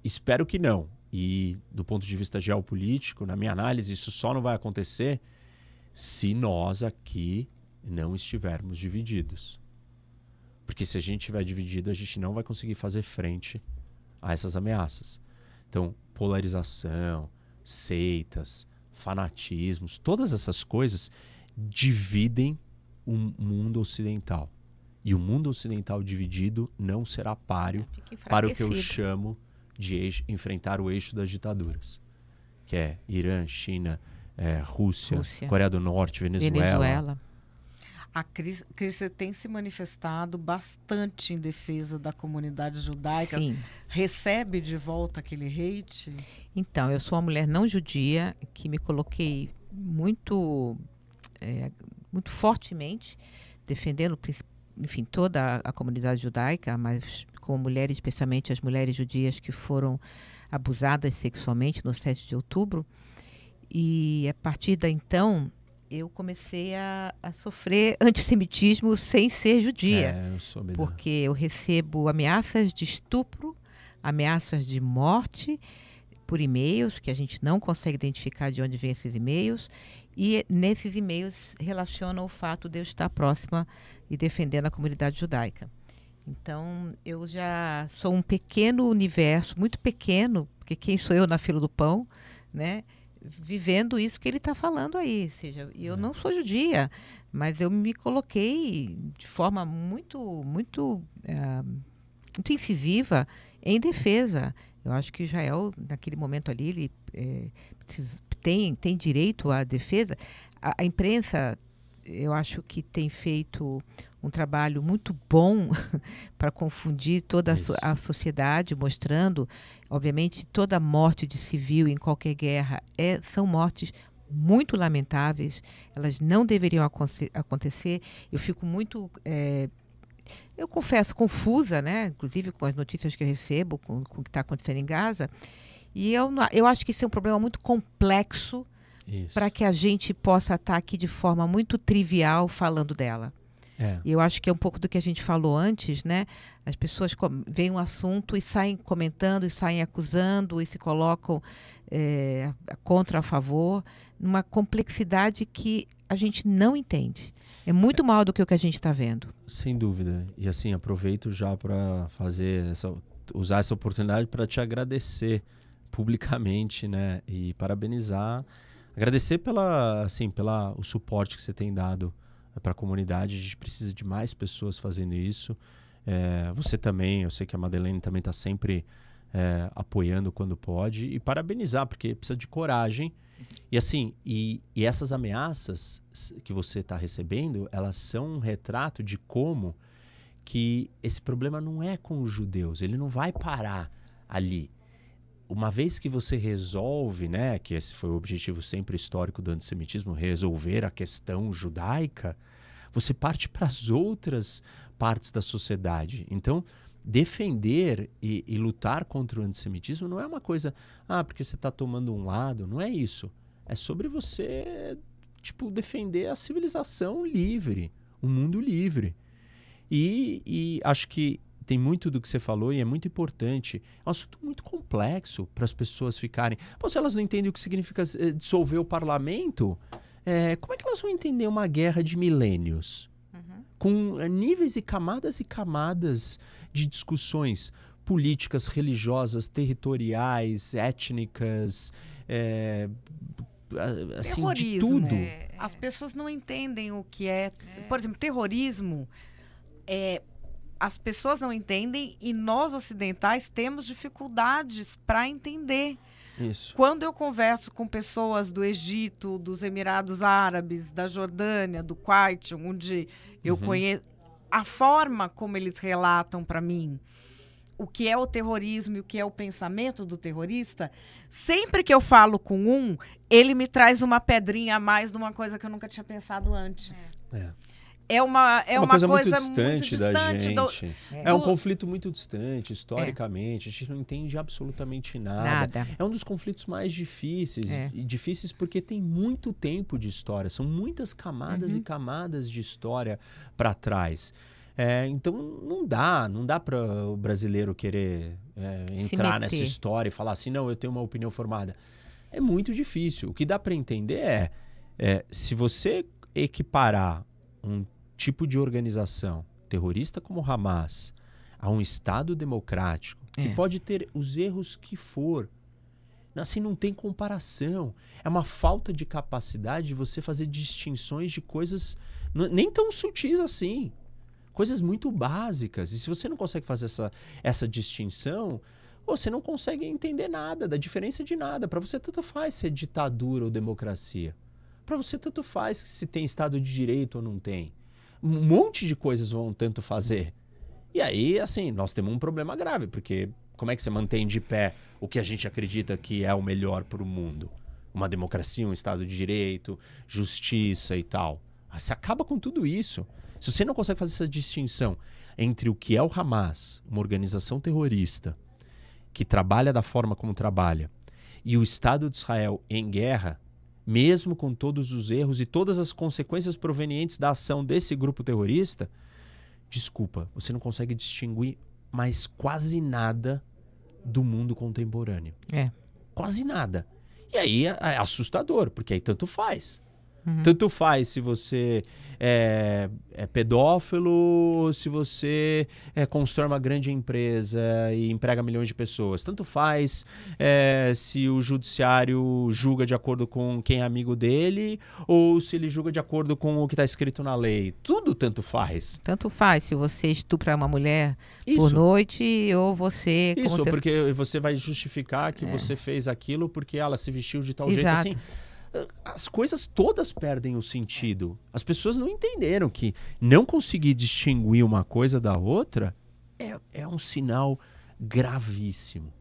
Espero que não. E do ponto de vista geopolítico, na minha análise, isso só não vai acontecer se nós aqui não estivermos divididos. Porque se a gente estiver dividido, a gente não vai conseguir fazer frente a essas ameaças. Então, polarização, seitas, fanatismos, todas essas coisas dividem o mundo ocidental. E o mundo ocidental dividido não será páreo para o que eu chamo de enfrentar o eixo das ditaduras, que é Irã, China, Rússia, Coreia do Norte, Venezuela.
A Cris tem se manifestado bastante em defesa da comunidade judaica.
Sim.
Recebe de volta aquele hate?
Então, eu sou uma mulher não judia que me coloquei muito fortemente defendendo, enfim, toda a comunidade judaica, mas como mulheres, especialmente as mulheres judias que foram abusadas sexualmente no 7 de outubro. E a partir daí, então, eu comecei a sofrer antissemitismo sem ser judia.
Eu soube
porque eu recebo ameaças de estupro, ameaças de morte por e-mails, que a gente não consegue identificar de onde vêm esses e-mails, e nesses e-mails relacionam o fato de eu estar próxima e defendendo a comunidade judaica. Então, eu já sou um pequeno universo, muito pequeno, porque quem sou eu na fila do pão, né? Vivendo isso que ele está falando aí. Ou seja, eu não sou judia, mas eu me coloquei de forma muito incisiva em defesa. Eu acho que Israel, naquele momento ali, ele tem direito à defesa. A imprensa, eu acho que tem feito um trabalho muito bom para confundir toda a sociedade, mostrando, obviamente, toda morte de civil em qualquer guerra são mortes muito lamentáveis, elas não deveriam acontecer. Eu fico muito, eu confesso, confusa, né? Inclusive com as notícias que eu recebo, com o que está acontecendo em Gaza. E eu acho que isso é um problema muito complexo para que a gente possa estar aqui de forma muito trivial falando dela. E eu acho que é um pouco do que a gente falou antes, né? As pessoas veem um assunto e saem comentando, e saem acusando, e se colocam contra a favor, numa complexidade que a gente não entende. É muito maior do que o que a gente está vendo.
Sem dúvida. E assim, aproveito já para usar essa oportunidade para te agradecer publicamente, né? E parabenizar. Agradecer o suporte que você tem dado para a comunidade. A gente precisa de mais pessoas fazendo isso. Você também, eu sei que a Madeleine também está sempre apoiando quando pode. E parabenizar, porque precisa de coragem. E assim, e essas ameaças que você está recebendo, elas são um retrato de como que esse problema não é com os judeus. Ele não vai parar ali. Uma vez que você resolve, né, que esse foi o objetivo sempre histórico do antissemitismo, resolver a questão judaica, você parte para as outras partes da sociedade. Então, defender e lutar contra o antissemitismo não é uma coisa, porque você está tomando um lado, não é isso. É sobre você, defender a civilização livre, o mundo livre. E acho que tem muito do que você falou e é muito importante. É um assunto muito complexo para as pessoas ficarem... se elas não entendem o que significa dissolver o parlamento, como é que elas vão entender uma guerra de milênios? Com níveis e camadas de discussões políticas, religiosas, territoriais, étnicas, assim, de tudo.
As pessoas não entendem o que é... Por exemplo, terrorismo as pessoas não entendem e nós ocidentais temos dificuldades para entender.
Isso.
Quando eu converso com pessoas do Egito, dos Emirados Árabes, da Jordânia, do Kuwait, onde eu conheço, a forma como eles relatam para mim o que é o terrorismo e o que é o pensamento do terrorista, sempre que eu falo com ele me traz uma pedrinha a mais de uma coisa que eu nunca tinha pensado antes. É uma coisa muito distante
da gente. É um conflito muito distante, historicamente. A gente não entende absolutamente nada. É um dos conflitos mais difíceis. E difíceis porque tem muito tempo de história. São muitas camadas e camadas de história para trás. Então não dá para o brasileiro querer entrar nessa história e falar assim, não, eu tenho uma opinião formada. É muito difícil. O que dá para entender se você equiparar um tipo de organização terrorista como o Hamas a um Estado democrático, que pode ter os erros que for, assim, não tem comparação. É uma falta de capacidade de você fazer distinções de coisas nem tão sutis assim. Coisas muito básicas. E se você não consegue fazer essa distinção, você não consegue entender nada, da diferença de nada. Para você tanto faz se é ditadura ou democracia. Para você tanto faz se tem Estado de Direito ou não tem. Um monte de coisas vão tanto fazer. E aí, assim, nós temos um problema grave, porque como é que você mantém de pé o que a gente acredita que é o melhor para o mundo? Uma democracia, um Estado de Direito, justiça e tal. Você acaba com tudo isso. Se você não consegue fazer essa distinção entre o que é o Hamas, uma organização terrorista, que trabalha da forma como trabalha, e o Estado de Israel em guerra, mesmo com todos os erros e todas as consequências provenientes da ação desse grupo terrorista, desculpa, você não consegue distinguir mais quase nada do mundo contemporâneo. Quase nada. E aí é assustador, porque aí tanto faz. Tanto faz se você é pedófilo, se você constrói uma grande empresa e emprega milhões de pessoas. Tanto faz se o judiciário julga de acordo com quem é amigo dele ou se ele julga de acordo com o que está escrito na lei. Tudo tanto faz.
Tanto faz se você estupra uma mulher por noite ou você...
Porque você vai justificar que você fez aquilo porque ela se vestiu de tal jeito assim. As coisas todas perdem o sentido. As pessoas não entenderam que não conseguir distinguir uma coisa da outra é um sinal gravíssimo.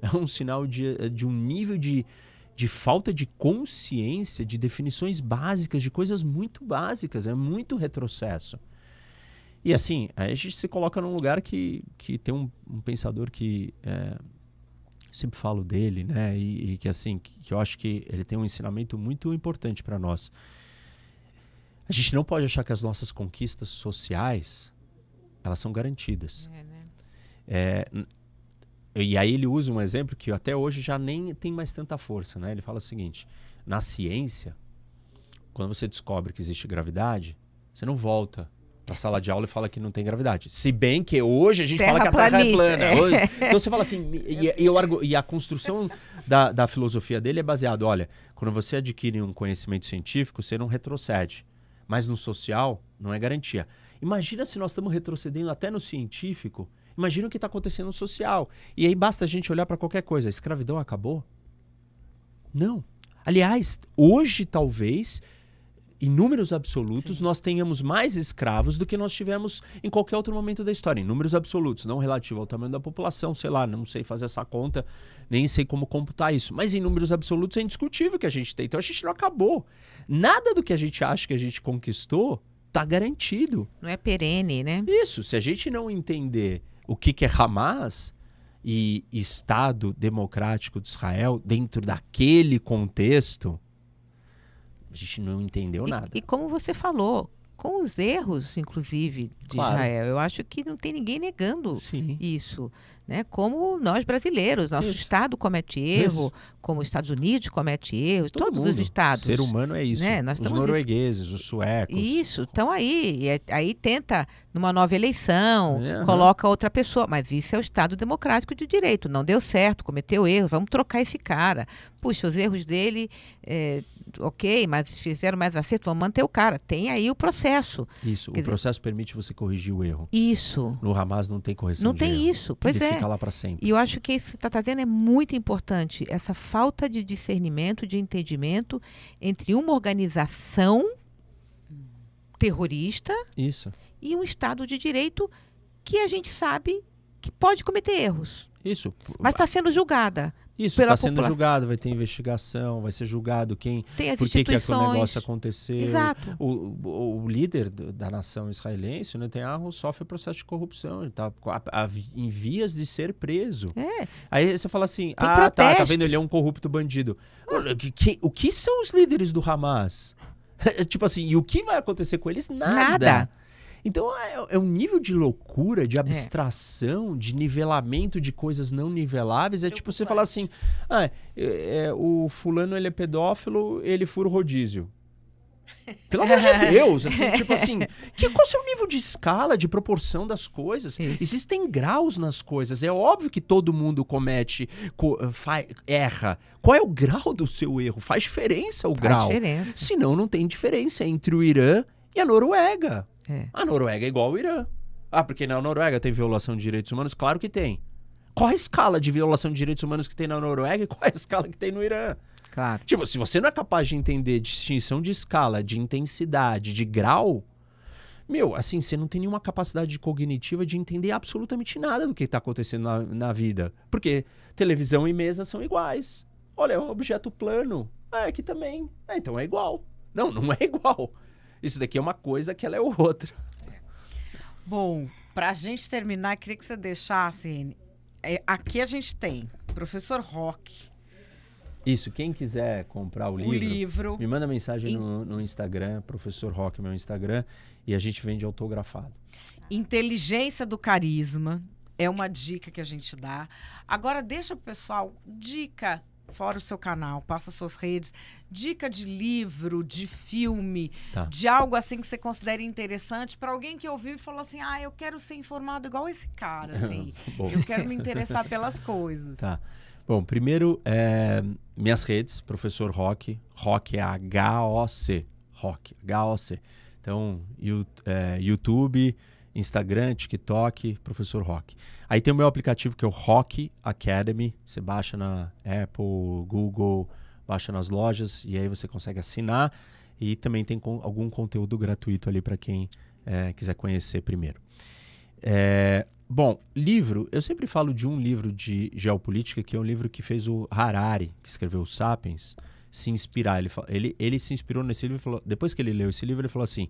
É um sinal de um nível de falta de consciência de definições básicas, de coisas muito básicas. É muito retrocesso. E assim, aí a gente se coloca num lugar que tem um pensador que... sempre falo dele, né? E que assim, que eu acho que ele tem um ensinamento muito importante para nós. A gente não pode achar que as nossas conquistas sociais elas são garantidas. E aí ele usa um exemplo que até hoje já nem tem mais tanta força, né? Ele fala o seguinte: na ciência, quando você descobre que existe gravidade, você não volta na sala de aula e fala que não tem gravidade. Se bem que hoje a gente fala que a Terra é plana. Então você fala assim, e a construção da filosofia dele é baseada, olha, quando você adquire um conhecimento científico, você não retrocede. Mas no social, não é garantia. Imagina se nós estamos retrocedendo até no científico, imagina o que está acontecendo no social. E aí basta a gente olhar para qualquer coisa. A escravidão acabou? Não. Aliás, hoje talvez... em números absolutos, nós tenhamos mais escravos do que nós tivemos em qualquer outro momento da história. Em números absolutos, não relativo ao tamanho da população, sei lá, não sei fazer essa conta, nem sei como computar isso. Mas em números absolutos é indiscutível que a gente tem. Então a gente não acabou. Nada do que a gente acha que a gente conquistou está garantido.
Não é perene, né?
Isso. Se a gente não entender o que é Hamas e Estado Democrático de Israel dentro daquele contexto... a gente não entendeu nada.
E como você falou, com os erros, inclusive, de Israel, eu acho que não tem ninguém negando isso. Né? Como nós brasileiros, nosso Estado comete erro, como os Estados Unidos comete erros, todos os Estados.
O ser humano é isso.
Né?
Os noruegueses, os suecos.
Isso, estão aí. E aí tenta, numa nova eleição, coloca outra pessoa. Mas isso é o Estado democrático de direito. Não deu certo, cometeu erro, vamos trocar esse cara. Puxa, os erros dele... ok, mas fizeram mais acerto, vamos manter o cara. Tem aí o processo.
Isso, o processo permite você corrigir o erro.
Isso.
No Hamas não tem correção de erro.
Não tem isso, pois
Ele fica lá para sempre.
E eu acho que isso que você está trazendo é muito importante, essa falta de discernimento, de entendimento entre uma organização terrorista e um Estado de Direito que a gente sabe que pode cometer erros.
Isso.
Mas está sendo julgada.
Isso, está sendo julgado, vai ter investigação, vai ser julgado por que aquele negócio aconteceu.
Exato.
O líder da nação israelense, o Netanyahu, sofre processo de corrupção, ele está em vias de ser preso. Aí você fala assim, tá vendo, ele é um corrupto bandido. O que são os líderes do Hamas? Tipo assim, e o que vai acontecer com eles? Nada. Então é um nível de loucura, de abstração, de nivelamento de coisas não niveláveis. É tipo você falar assim, o fulano ele é pedófilo, ele fura o rodízio. Pelo amor de Deus, assim, tipo assim, qual é o seu nível de escala, de proporção das coisas?
Isso.
Existem graus nas coisas. É óbvio que todo mundo comete, erra. Qual é o grau do seu erro? Faz diferença o grau.
Faz diferença.
Senão não tem diferença entre o Irã e a Noruega.
É.
A Noruega é igual ao Irã. Porque na Noruega tem violação de direitos humanos? Claro que tem. Qual a escala de violação de direitos humanos que tem na Noruega e qual é a escala que tem no Irã?
Claro.
Tipo, se você não é capaz de entender distinção de escala, de intensidade, de grau, assim, você não tem nenhuma capacidade cognitiva de entender absolutamente nada do que está acontecendo na vida. Porque televisão e mesa são iguais. Olha, é um objeto plano. Aqui também. Então é igual. Não é igual. Isso daqui é uma coisa, aquela é outra.
Bom, pra gente terminar, queria que você deixasse... aqui a gente tem Professor Roque.
Isso, quem quiser comprar o livro, me manda mensagem no Instagram, Professor Roque, meu Instagram, e a gente vende autografado.
Inteligência do Carisma é uma dica que a gente dá. Agora deixa pro pessoal, dica, fora o seu canal, passa suas redes, dica de livro, de filme, de algo assim que você considere interessante para alguém que ouviu e falou assim, eu quero ser informado igual esse cara, assim. Eu quero me interessar pelas coisas.
Tá. Bom, primeiro, minhas redes, Professor Roque. Roque é H-O-C. Roque, H-O-C. Então, YouTube, Instagram, TikTok, Professor Roque. Aí tem o meu aplicativo que é o Roque Academy. Você baixa na Apple, Google, baixa nas lojas e aí você consegue assinar. E também tem algum conteúdo gratuito ali para quem quiser conhecer primeiro. Bom, livro, eu sempre falo de um livro de geopolítica, que é um livro que fez o Harari, que escreveu o Sapiens, se inspirar. Ele se inspirou nesse livro e falou, depois que ele leu esse livro, ele falou assim,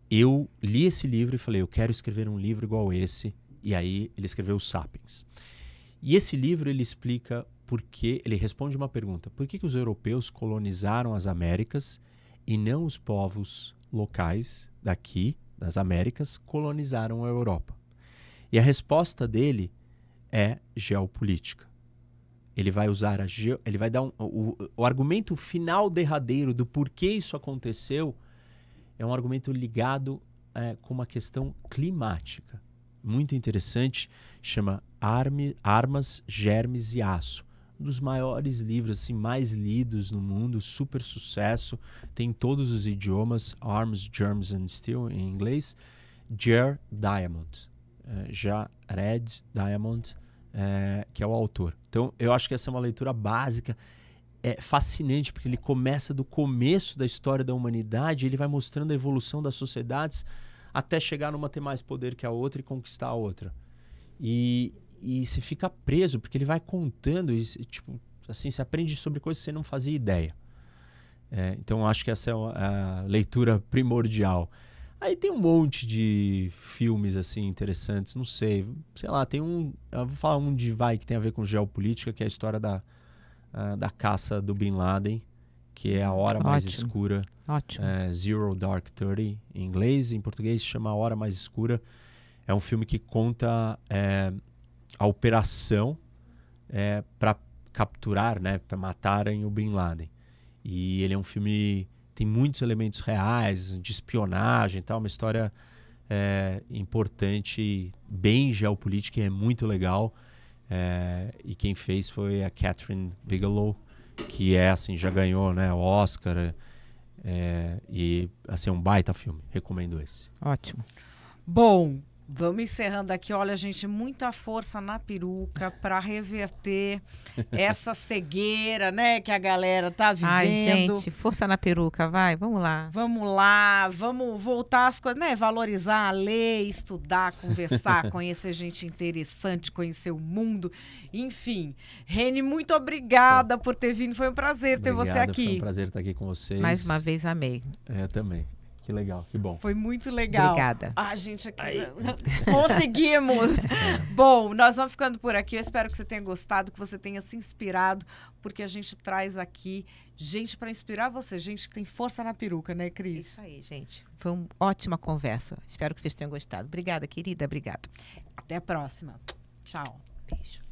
eu li esse livro e falei, eu quero escrever um livro igual esse, e aí ele escreveu o Sapiens. E esse livro ele explica ele responde uma pergunta, por que os europeus colonizaram as Américas e não os povos locais daqui, das Américas, colonizaram a Europa? E a resposta dele é geopolítica. Ele vai usar ele vai dar o argumento final derradeiro do porquê isso aconteceu é um argumento ligado com uma questão climática. Muito interessante, chama Armas, Germes e Aço. Um dos maiores livros assim, mais lidos no mundo, super sucesso, tem todos os idiomas, Arms, Germs and Steel em inglês, Jared Diamond. Jared Diamond, que é o autor. Então, eu acho que essa é uma leitura básica, fascinante, porque ele começa do começo da história da humanidade, ele vai mostrando a evolução das sociedades até chegar numa ter mais poder que a outra e conquistar a outra. E você fica preso, porque ele vai contando, tipo, assim, você aprende sobre coisas que você não fazia ideia. Então, eu acho que essa é a leitura primordial. Aí tem um monte de filmes assim interessantes, não sei lá, tem eu vou falar um que tem a ver com geopolítica, que é a história da caça do Bin Laden, que é A Hora Mais Escura.
Ótimo.
Zero Dark Thirty em inglês, em português se chama A Hora Mais Escura. É um filme que conta a operação para capturar, para matarem o Bin Laden. E ele é um filme... Tem muitos elementos reais, de espionagem e tal, uma história importante, bem geopolítica, e é muito legal. E quem fez foi a Catherine Bigelow, que assim, já ganhou o Oscar. E assim, é um baita filme, recomendo esse.
Ótimo.
Bom, vamos encerrando aqui. Olha, gente, muita força na peruca para reverter essa cegueira, que a galera tá vivendo.
Ai, gente, força na peruca, vai, vamos lá.
Vamos lá, vamos voltar às coisas, valorizar, ler, estudar, conversar, conhecer gente interessante, conhecer o mundo, enfim. Reni, muito obrigada por ter vindo, foi um prazer ter você aqui.
Foi um prazer estar aqui com vocês.
Mais uma vez, amei.
Também. Que legal, que bom.
Foi muito legal.
Obrigada.
Gente, aqui conseguimos. Bom, nós vamos ficando por aqui. Eu espero que você tenha gostado, que você tenha se inspirado, porque a gente traz aqui Gente para inspirar você, gente que tem força na peruca, né, Cris?
Isso aí, gente. Foi uma ótima conversa. Espero que vocês tenham gostado. Obrigada, querida. Obrigada.
Até a próxima. Tchau.
Beijo.